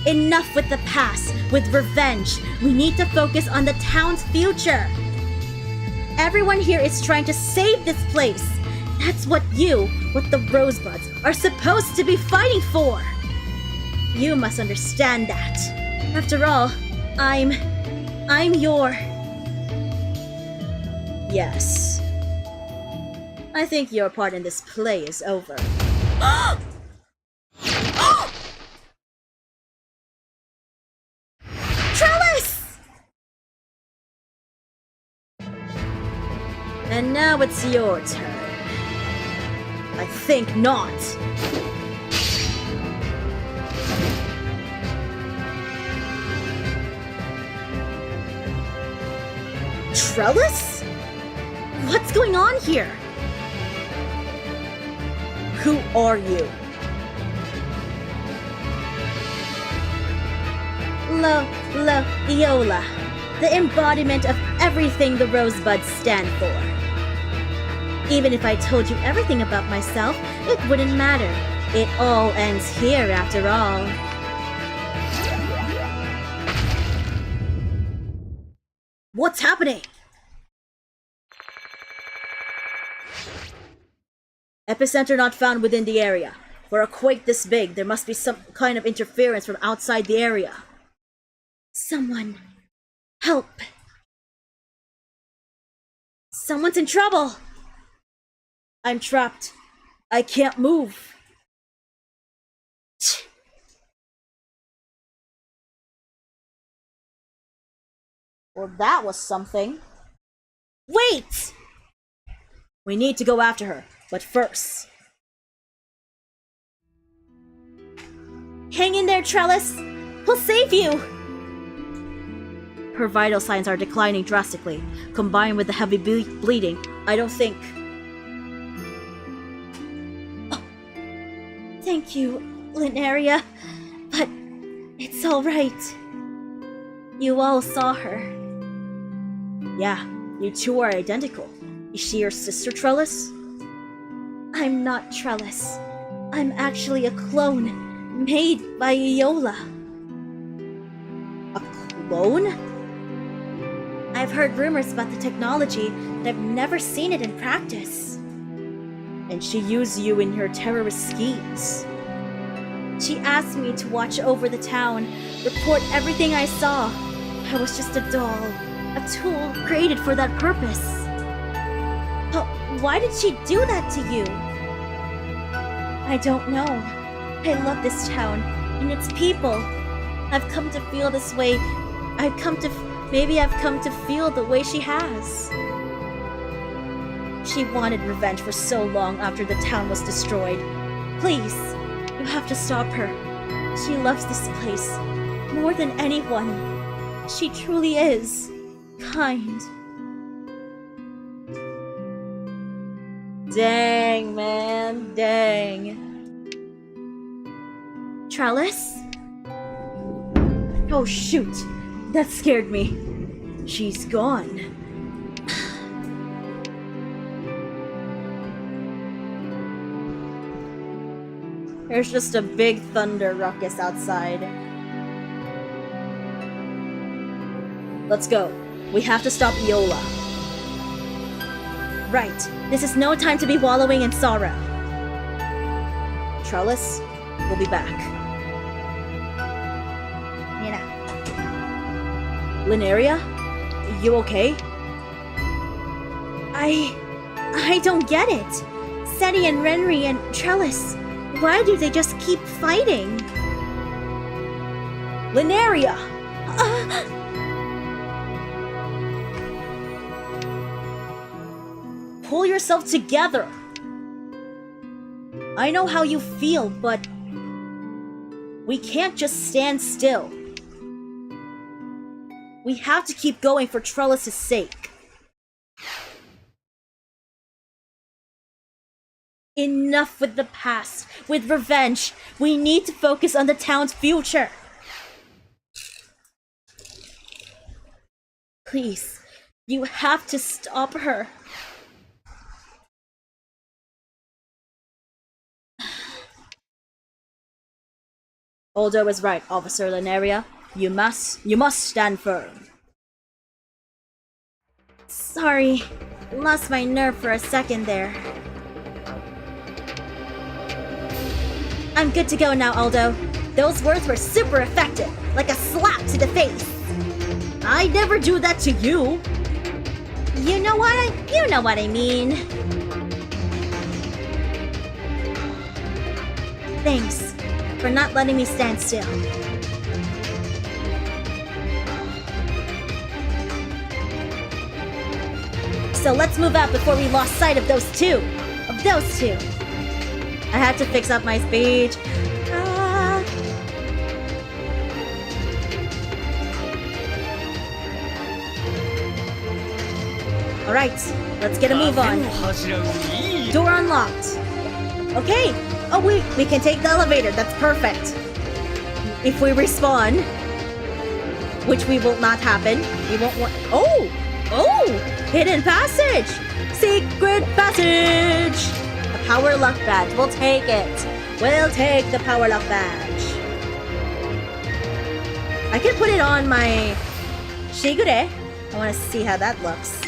Enough with the past, with revenge. We need to focus on the town's future. Everyone here is trying to save this place. That's what the Rosebuds, are supposed to be fighting for. You must understand that. After all, I'm your... Yes. I think your part in this play is over. Trellis! And now it's your turn. I think not. Trellis? What's going on here? Who are you? Iola, the embodiment of everything the Rosebuds stand for. Even if I told you everything about myself, it wouldn't matter. It all ends here after all. What's happening? Epicenter not found within the area. For a quake this big, there must be some kind of interference from outside the area. Someone... help! Someone's in trouble! I'm trapped. I can't move. Well, that was something. Wait! We need to go after her, but first... Hang in there, Trellis! We'll save you! Her vital signs are declining drastically. Combined with the heavy bleeding, I don't think... Oh. Thank you, Linearia, but it's alright. You all saw her. Yeah, you two are identical. Is she your sister, Trellis? I'm not Trellis. I'm actually a clone, made by Iola. A clone? I've heard rumors about the technology, but I've never seen it in practice. And she used you in her terrorist schemes. She asked me to watch over the town, report everything I saw. I was just a doll, a tool created for that purpose. But why did she do that to you? I don't know. I love this town and its people. I've come to feel this way. Maybe I've come to feel the way she has. She wanted revenge for so long after the town was destroyed. Please, you have to stop her. She loves this place more than anyone. She truly is kind. Dang, man, dang. Trellis? Oh shoot, that scared me. She's gone. There's just a big thunder ruckus outside. Let's go. We have to stop Iola. Right. This is no time to be wallowing in sorrow. Trellis, we'll be back. Nina. Linearia? You okay? I don't get it. Seti and Renri and Trellis, why do they just keep fighting? Linearia! Pull yourself together. I know how you feel, but we can't just stand still. We have to keep going for Trellis' sake. Enough with the past, with revenge. We need to focus on the town's future. Please, you have to stop her. Aldo is right, Officer Linearia. You must stand firm. Sorry, lost my nerve for a second there. I'm good to go now, Aldo. Those words were super effective, like a slap to the face. I never do that to you. You know what I mean. Thanks for not letting me stand still. So let's move out before we lost sight of those two. I had to fix up my speech. Alright, let's get a move on. Door unlocked. Okay. Oh, we can take the elevator. That's perfect. If we respawn, which we will not happen, we won't want. Oh! Hidden passage! Secret passage! A power luck badge. We'll take it. We'll take the power luck badge. I can put it on my Shigure. I want to see how that looks.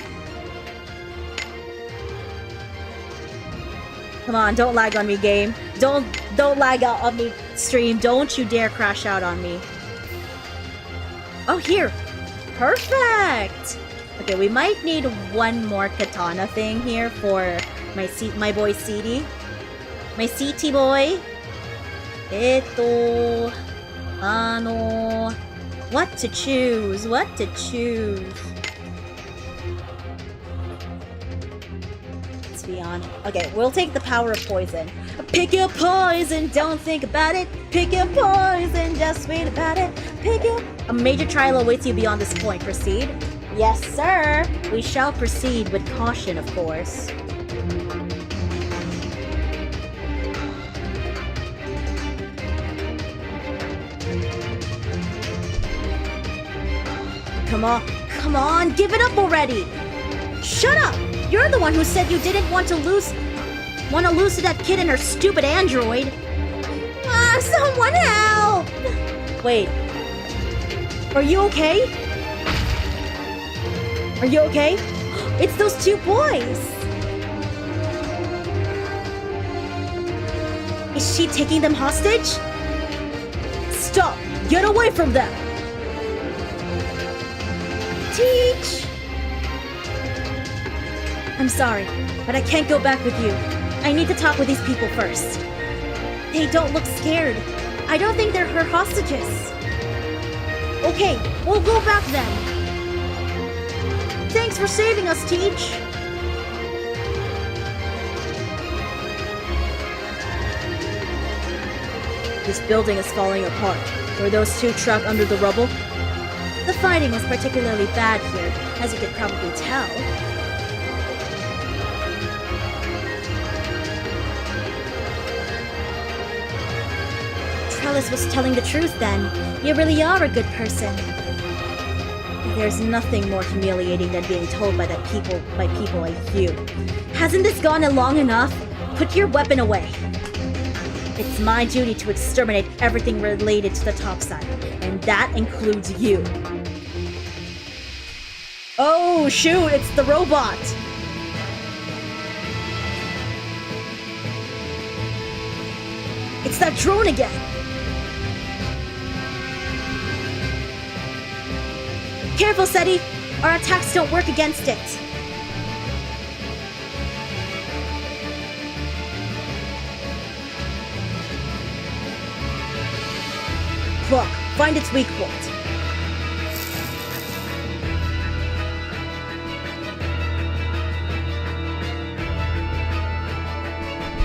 Come on, don't lag on me, game. Don't lag out on me, stream. Don't you dare crash out on me. Oh, here. Perfect. Okay, we might need one more katana thing here for my boy CD. My CT boy. What to choose? Let's be honest. Okay, we'll take the power of poison. Pick your poison, don't think about it. Pick your poison, just read about it. A major trial awaits you beyond this point. Proceed. Yes, sir. We shall proceed with caution, of course. Come on, give it up already. Shut up. You're the one who said you didn't want to lose to that kid and her stupid android. Someone help. Wait. Are you okay? It's those two boys. Is she taking them hostage? Stop! Get away from them! Teach! I'm sorry, but I can't go back with you. I need to talk with these people first. They don't look scared. I don't think they're her hostages. Okay, we'll go back then. Thanks for saving us, Teach. This building is falling apart. Were those two trapped under the rubble? The fighting was particularly bad here, as you could probably tell. Trellis was telling the truth then. You really are a good person. There's nothing more humiliating than being told by people like you. Hasn't this gone on long enough? Put your weapon away. It's my duty to exterminate everything related to the topside, and that includes you. Oh shoot, it's the robot! It's that drone again! Careful, Seti! Our attacks don't work against it! Look, find its weak point.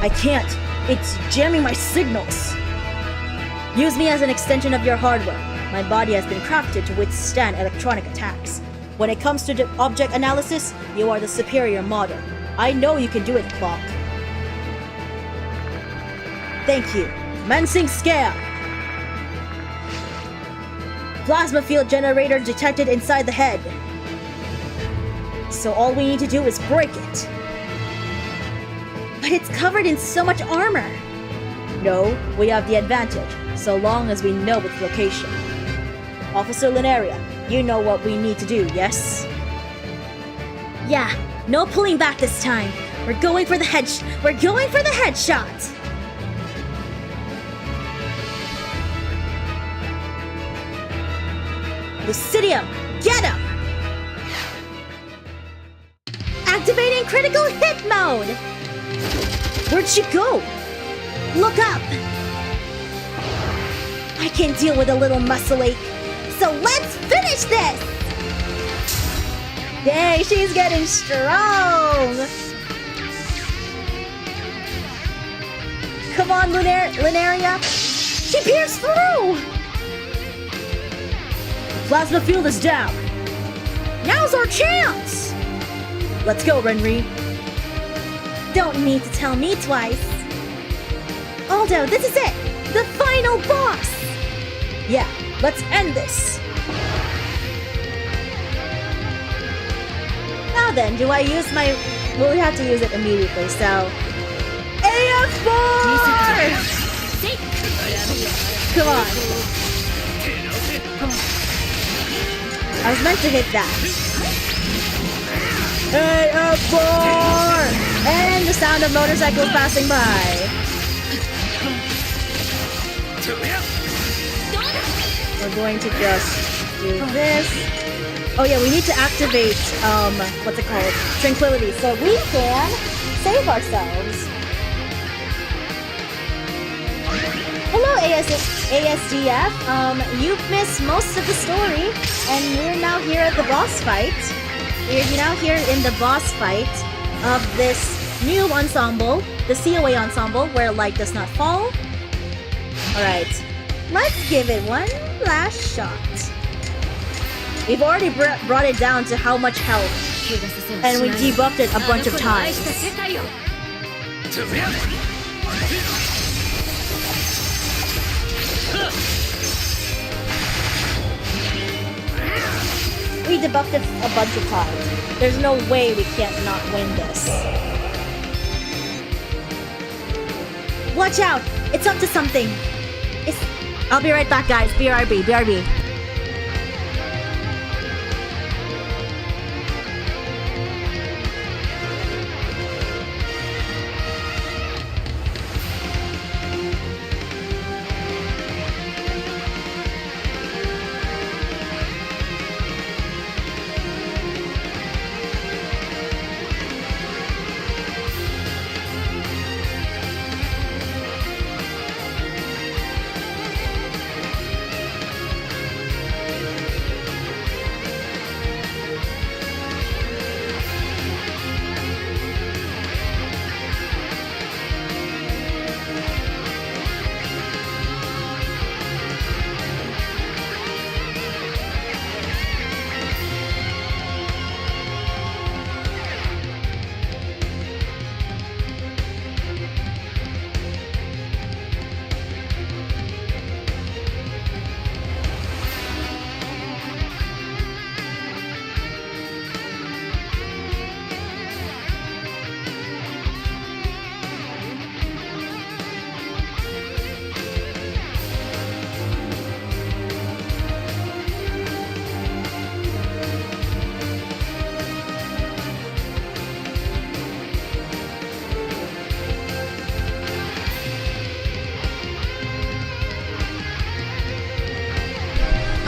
I can't. It's jamming my signals. Use me as an extension of your hardware. My body has been crafted to withstand electronic attacks. When it comes to object analysis, you are the superior model. I know you can do it, Clock. Thank you. Commencing scale. Plasma field generator detected inside the head. So all we need to do is break it. But it's covered in so much armor. No, we have the advantage, so long as we know its location. Officer Linearia, you know what we need to do, yes? Yeah, no pulling back this time. We're going for the headshot. Lucidium, get him! Activating critical hit mode! Where'd she go? Look up! I can deal with a little muscle ache, so let's finish this! Dang, she's getting strong! Come on, Linearia! She pierced through! Plasma field is down. Now's our chance! Let's go, Renri. Don't need to tell me twice. Aldo, this is it! The final boss! Yeah, let's end this. Now then, do I use my... Well, we have to use it immediately, so... AF4! Come on. I was meant to hit that. AF4! And the sound of motorcycles passing by. We're going to just do this. Oh yeah, we need to activate, what's it called? Tranquility, so we can save ourselves. Hello, ASDF. You've missed most of the story, and we're now here at the boss fight. We're now here in the boss fight of this new ensemble, the COA ensemble, where light does not fall. Alright, let's give it one last shot. We've already brought it down to how much health, and we debuffed it a bunch of times. We debuffed it a bunch of times. There's no way we can't not win this. Watch out! It's up to something. I'll be right back, guys. BRB, BRB.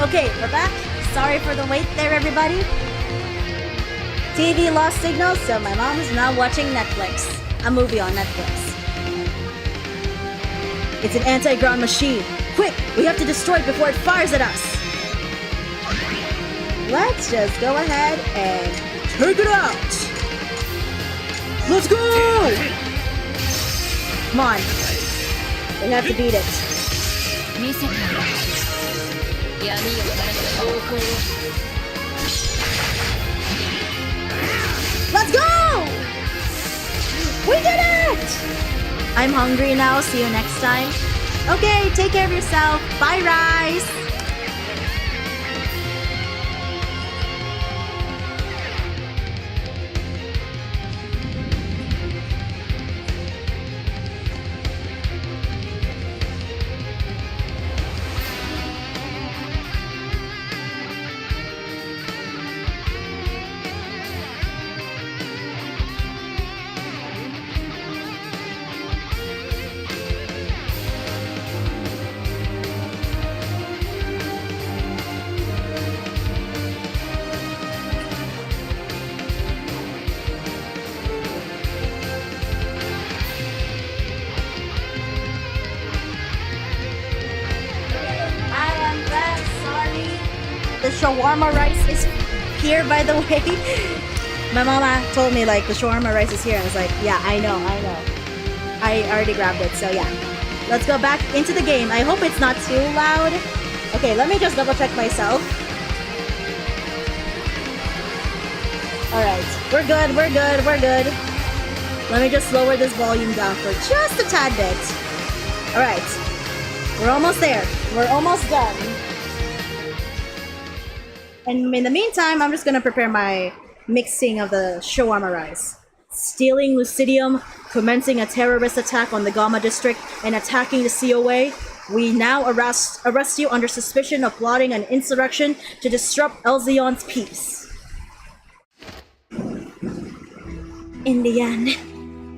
Okay, we're back. Sorry for the wait there, everybody. TV lost signal, so my mom is now watching Netflix. A movie on Netflix. It's an anti-ground machine. Quick, we have to destroy it before it fires at us. Let's just go ahead and take it out. Let's go! Come on. We have to beat it. 見せてやる闇よからの方向を Let's go! We did it! I'm hungry now. See you next time. Okay, take care of yourself. Bye, Rice. The shawarma rice is here, by the way. My mama told me like the shawarma rice is here. I was like, yeah, I know. I already grabbed it, so yeah. Let's go back into the game. I hope it's not too loud. Okay, let me just double check myself. Alright, we're good. Let me just lower this volume down for just a tad bit. Alright, we're almost there. We're almost done. And in the meantime, I'm just gonna prepare my mixing of the shawarma rice. Stealing Lucidium, commencing a terrorist attack on the Gamma district, and attacking the COA. We now arrest you under suspicion of plotting an insurrection to disrupt Elzion's peace. In the end,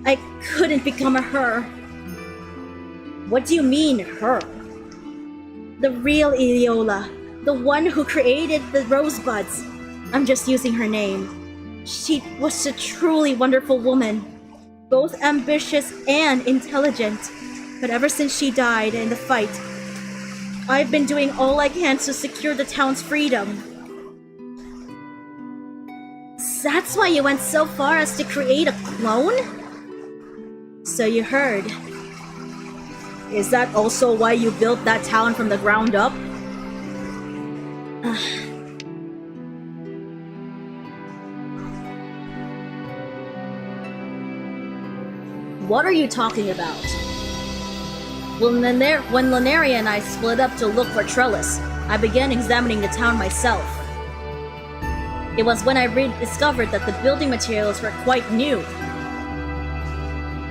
I couldn't become a her. What do you mean, her? The real Iliola. The one who created the rosebuds. I'm just using her name. She was a truly wonderful woman. Both ambitious and intelligent. But ever since she died in the fight, I've been doing all I can to secure the town's freedom. That's why you went so far as to create a clone? So you heard. Is that also why you built that town from the ground up? What are you talking about? When Lineria and I split up to look for Trellis, I began examining the town myself. It was when I rediscovered that the building materials were quite new.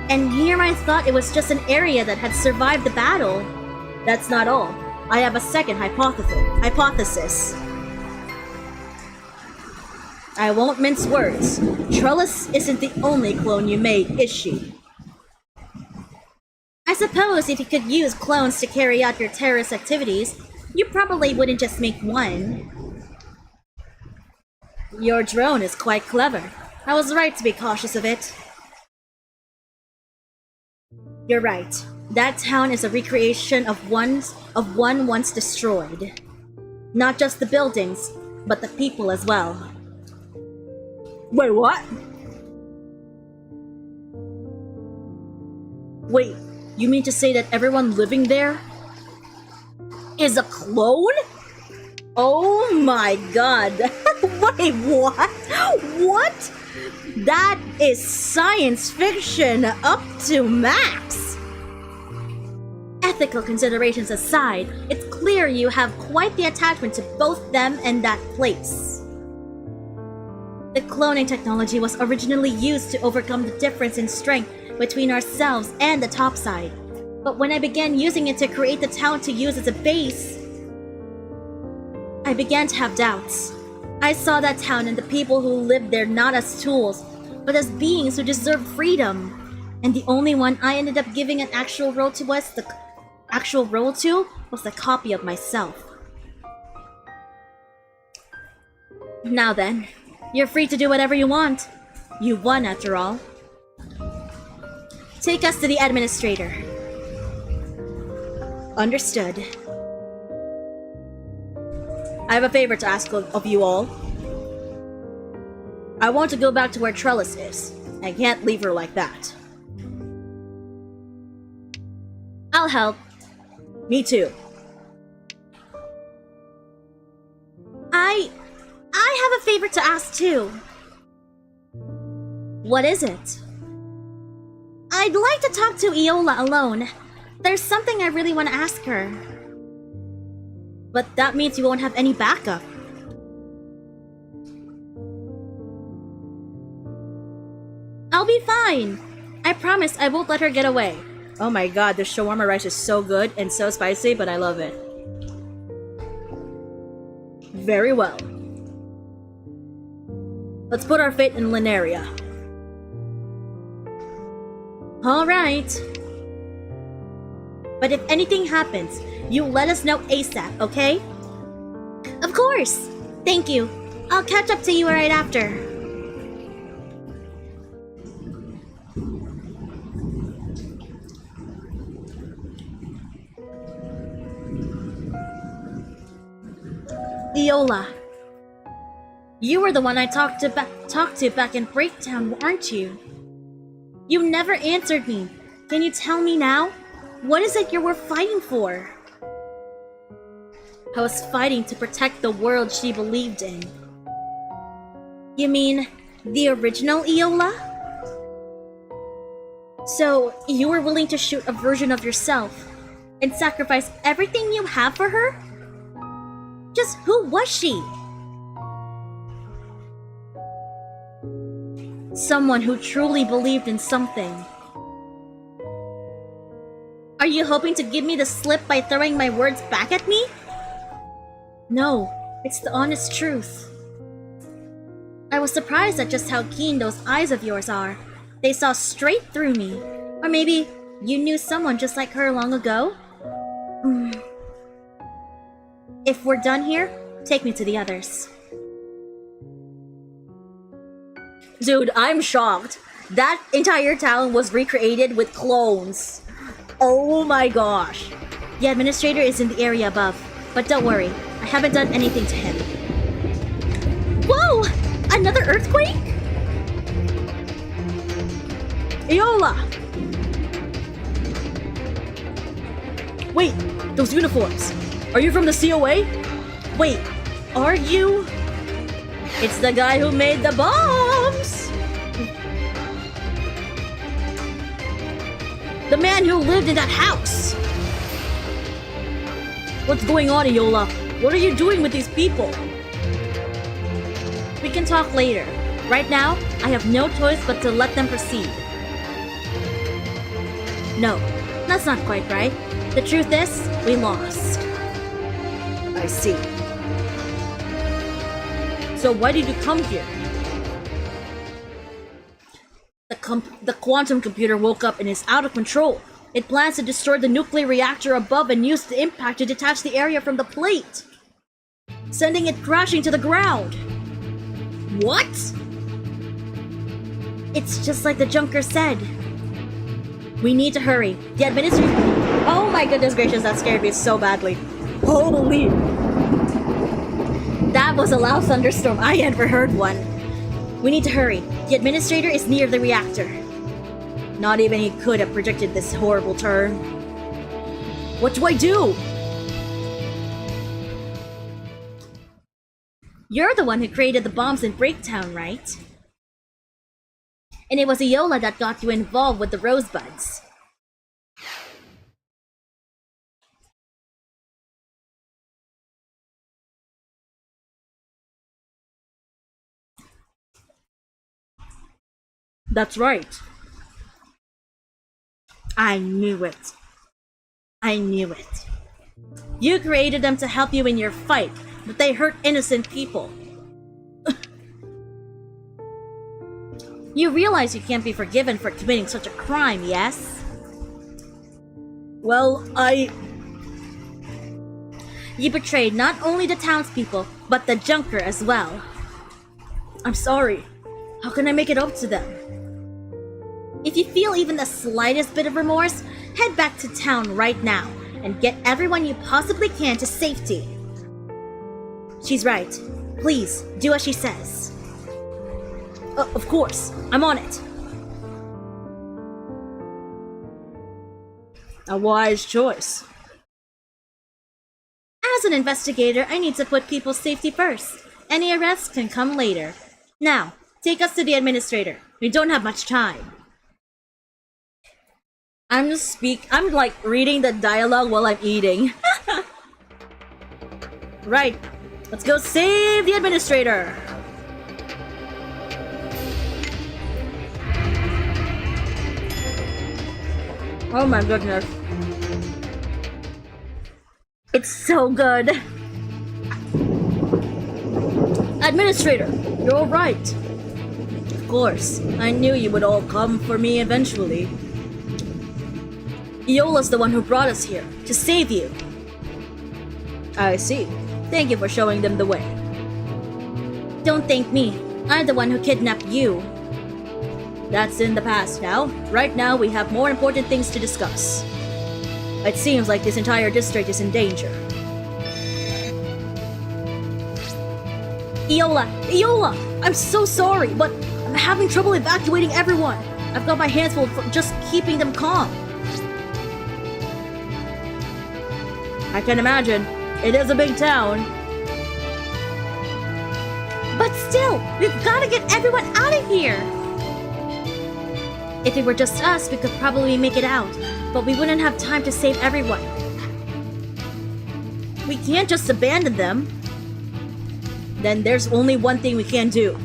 And here I thought it was just an area that had survived the battle. That's not all. I have a second hypothesis. I won't mince words. Trellis isn't the only clone you made, is she? I suppose if you could use clones to carry out your terrorist activities, you probably wouldn't just make one. Your drone is quite clever. I was right to be cautious of it. You're right. That town is a recreation of one once destroyed. Not just the buildings, but the people as well. Wait, what? Wait, you mean to say that everyone living there is a clone? Oh my god. Wait, what? What? That is science fiction up to max. Ethical considerations aside, it's clear you have quite the attachment to both them and that place. The cloning technology was originally used to overcome the difference in strength between ourselves and the topside. But when I began using it to create the town to use as a base, I began to have doubts. I saw that town and the people who lived there not as tools, but as beings who deserved freedom. And the only one I ended up giving an actual role to was the copy of myself. Now then, you're free to do whatever you want. You won, after all. Take us to the administrator. Understood. I have a favor to ask of you all. I want to go back to where Trellis is. I can't leave her like that. I'll help. Me too. I have a favor to ask too. What is it? I'd like to talk to Iola alone. There's something I really want to ask her. But that means you won't have any backup. I'll be fine. I promise I won't let her get away. Oh my god, the shawarma rice is so good and so spicy, but I love it. Very well. Let's put our fate in Lineria. Alright. But if anything happens, you let us know ASAP, okay? Of course! Thank you. I'll catch up to you right after. Iola. You were the one I talked to back in Breakdown, aren't you? You never answered me. Can you tell me now? What is it you were fighting for? I was fighting to protect the world she believed in. You mean the original Iola? So, you were willing to shoot a version of yourself and sacrifice everything you have for her? Just who was she? Someone who truly believed in something. Are you hoping to give me the slip by throwing my words back at me? No, it's the honest truth. I was surprised at just how keen those eyes of yours are. They saw straight through me. Or maybe you knew someone just like her long ago? If we're done here, take me to the others. Dude, I'm shocked. That entire town was recreated with clones. Oh my gosh. The administrator is in the area above, but don't worry, I haven't done anything to him. Whoa! Another earthquake? Iola! Wait, those uniforms. Are you from the COA? Wait, are you? It's the guy who made the bombs! The man who lived in that house! What's going on, Iola? What are you doing with these people? We can talk later. Right now, I have no choice but to let them proceed. No, that's not quite right. The truth is, we lost. I see. So why did you come here? The quantum computer woke up and is out of control. It plans to destroy the nuclear reactor above and use the impact to detach the area from the plate, sending it crashing to the ground. What? It's just like the Junker said. We need to hurry. The administrator... Oh my goodness gracious, that scared me so badly. Holy... That was a loud thunderstorm. I had never heard one. We need to hurry. The administrator is near the reactor. Not even he could have predicted this horrible turn. What do I do? You're the one who created the bombs in Breaktown, right? And it was Iola that got you involved with the rosebuds. That's right. I knew it. I knew it. You created them to help you in your fight, but they hurt innocent people. You realize you can't be forgiven for committing such a crime, yes? Well, You betrayed not only the townspeople, but the Junker as well. I'm sorry. How can I make it up to them? If you feel even the slightest bit of remorse, head back to town right now and get everyone you possibly can to safety. She's right. Please, do as she says. Of course, I'm on it. A wise choice. As an investigator, I need to put people's safety first. Any arrests can come later. Now, take us to the administrator. We don't have much time. I'm like reading the dialogue while I'm eating. Right, let's go save the administrator. Oh my goodness. It's so good. Administrator, you're all right. Of course, I knew you would all come for me eventually. Iola's the one who brought us here, to save you. I see. Thank you for showing them the way. Don't thank me. I'm the one who kidnapped you. That's in the past now. Right now, we have more important things to discuss. It seems like this entire district is in danger. Iola! I'm so sorry, but I'm having trouble evacuating everyone. I've got my hands full from just keeping them calm. I can imagine. It is a big town. But still, we've got to get everyone out of here. If it were just us, we could probably make it out, but we wouldn't have time to save everyone. We can't just abandon them. Then there's only one thing we can do.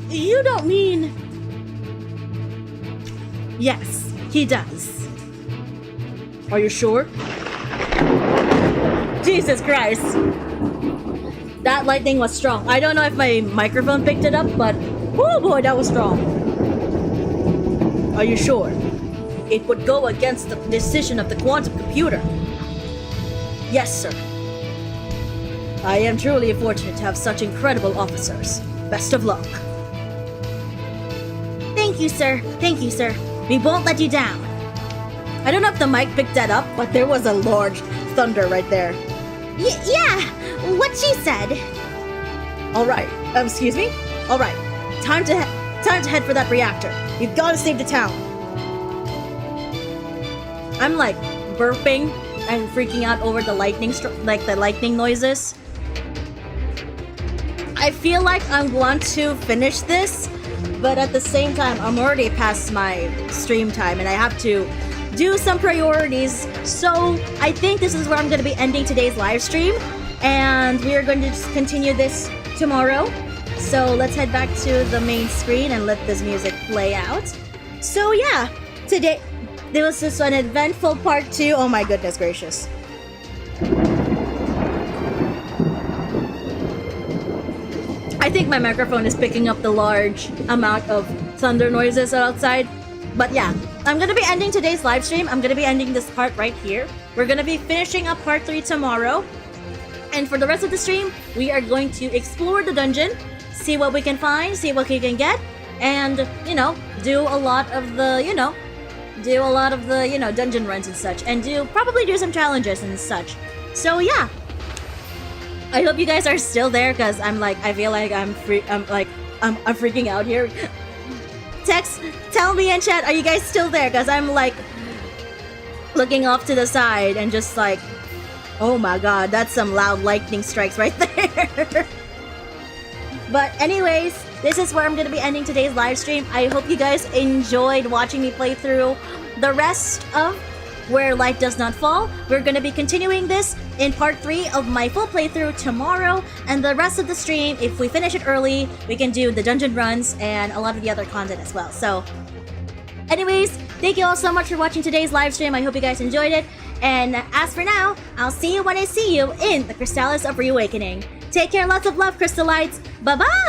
You don't mean... Yes, he does. Are you sure? Jesus Christ. That lightning was strong. I don't know if my microphone picked it up, but oh boy, that was strong. Are you sure? It would go against the decision of the quantum computer. Yes, sir. I am truly fortunate to have such incredible officers. Best of luck. Thank you, sir. Thank you, sir. We won't let you down. I don't know if the mic picked that up, but there was a large thunder right there. Yeah, what she said. Alright, excuse me? Alright, time to head for that reactor. We've got to save the town. I'm like burping and freaking out over the lightning the lightning noises. I feel like I'm going to finish this, but at the same time, I'm already past my stream time and I have to do some priorities. So I think this is where I'm going to be ending today's live stream, and we are going to just continue this tomorrow. So let's head back to the main screen and let this music play out. So yeah, today there was just an eventful part 2. Oh my goodness gracious. I think my microphone is picking up the large amount of thunder noises outside. But yeah, I'm gonna be ending today's live stream. I'm gonna be ending this part right here. We're gonna be finishing up part 3 tomorrow. And for the rest of the stream, we are going to explore the dungeon, see what we can find, see what we can get, and, you know, do a lot of the, dungeon runs and such, and probably do some challenges and such. So yeah, I hope you guys are still there, because I feel like I'm freaking out here. Tell me in chat, are you guys still there? Because I'm like looking off to the side and just like, oh my god, that's some loud lightning strikes right there. But anyways, this is where I'm going to be ending today's live stream. I hope you guys enjoyed watching me play through the rest of Where Light Does Not Fall. We're going to be continuing this in part 3 of my full playthrough tomorrow, and the rest of the stream, if we finish it early, we can do the dungeon runs and a lot of the other content as well. So anyways, thank you all so much for watching today's live stream. I hope you guys enjoyed it, and as for now, I'll see you when I see you in the Crystalites of Reawakening. Take care, lots of love, Crystalites. Bye-bye!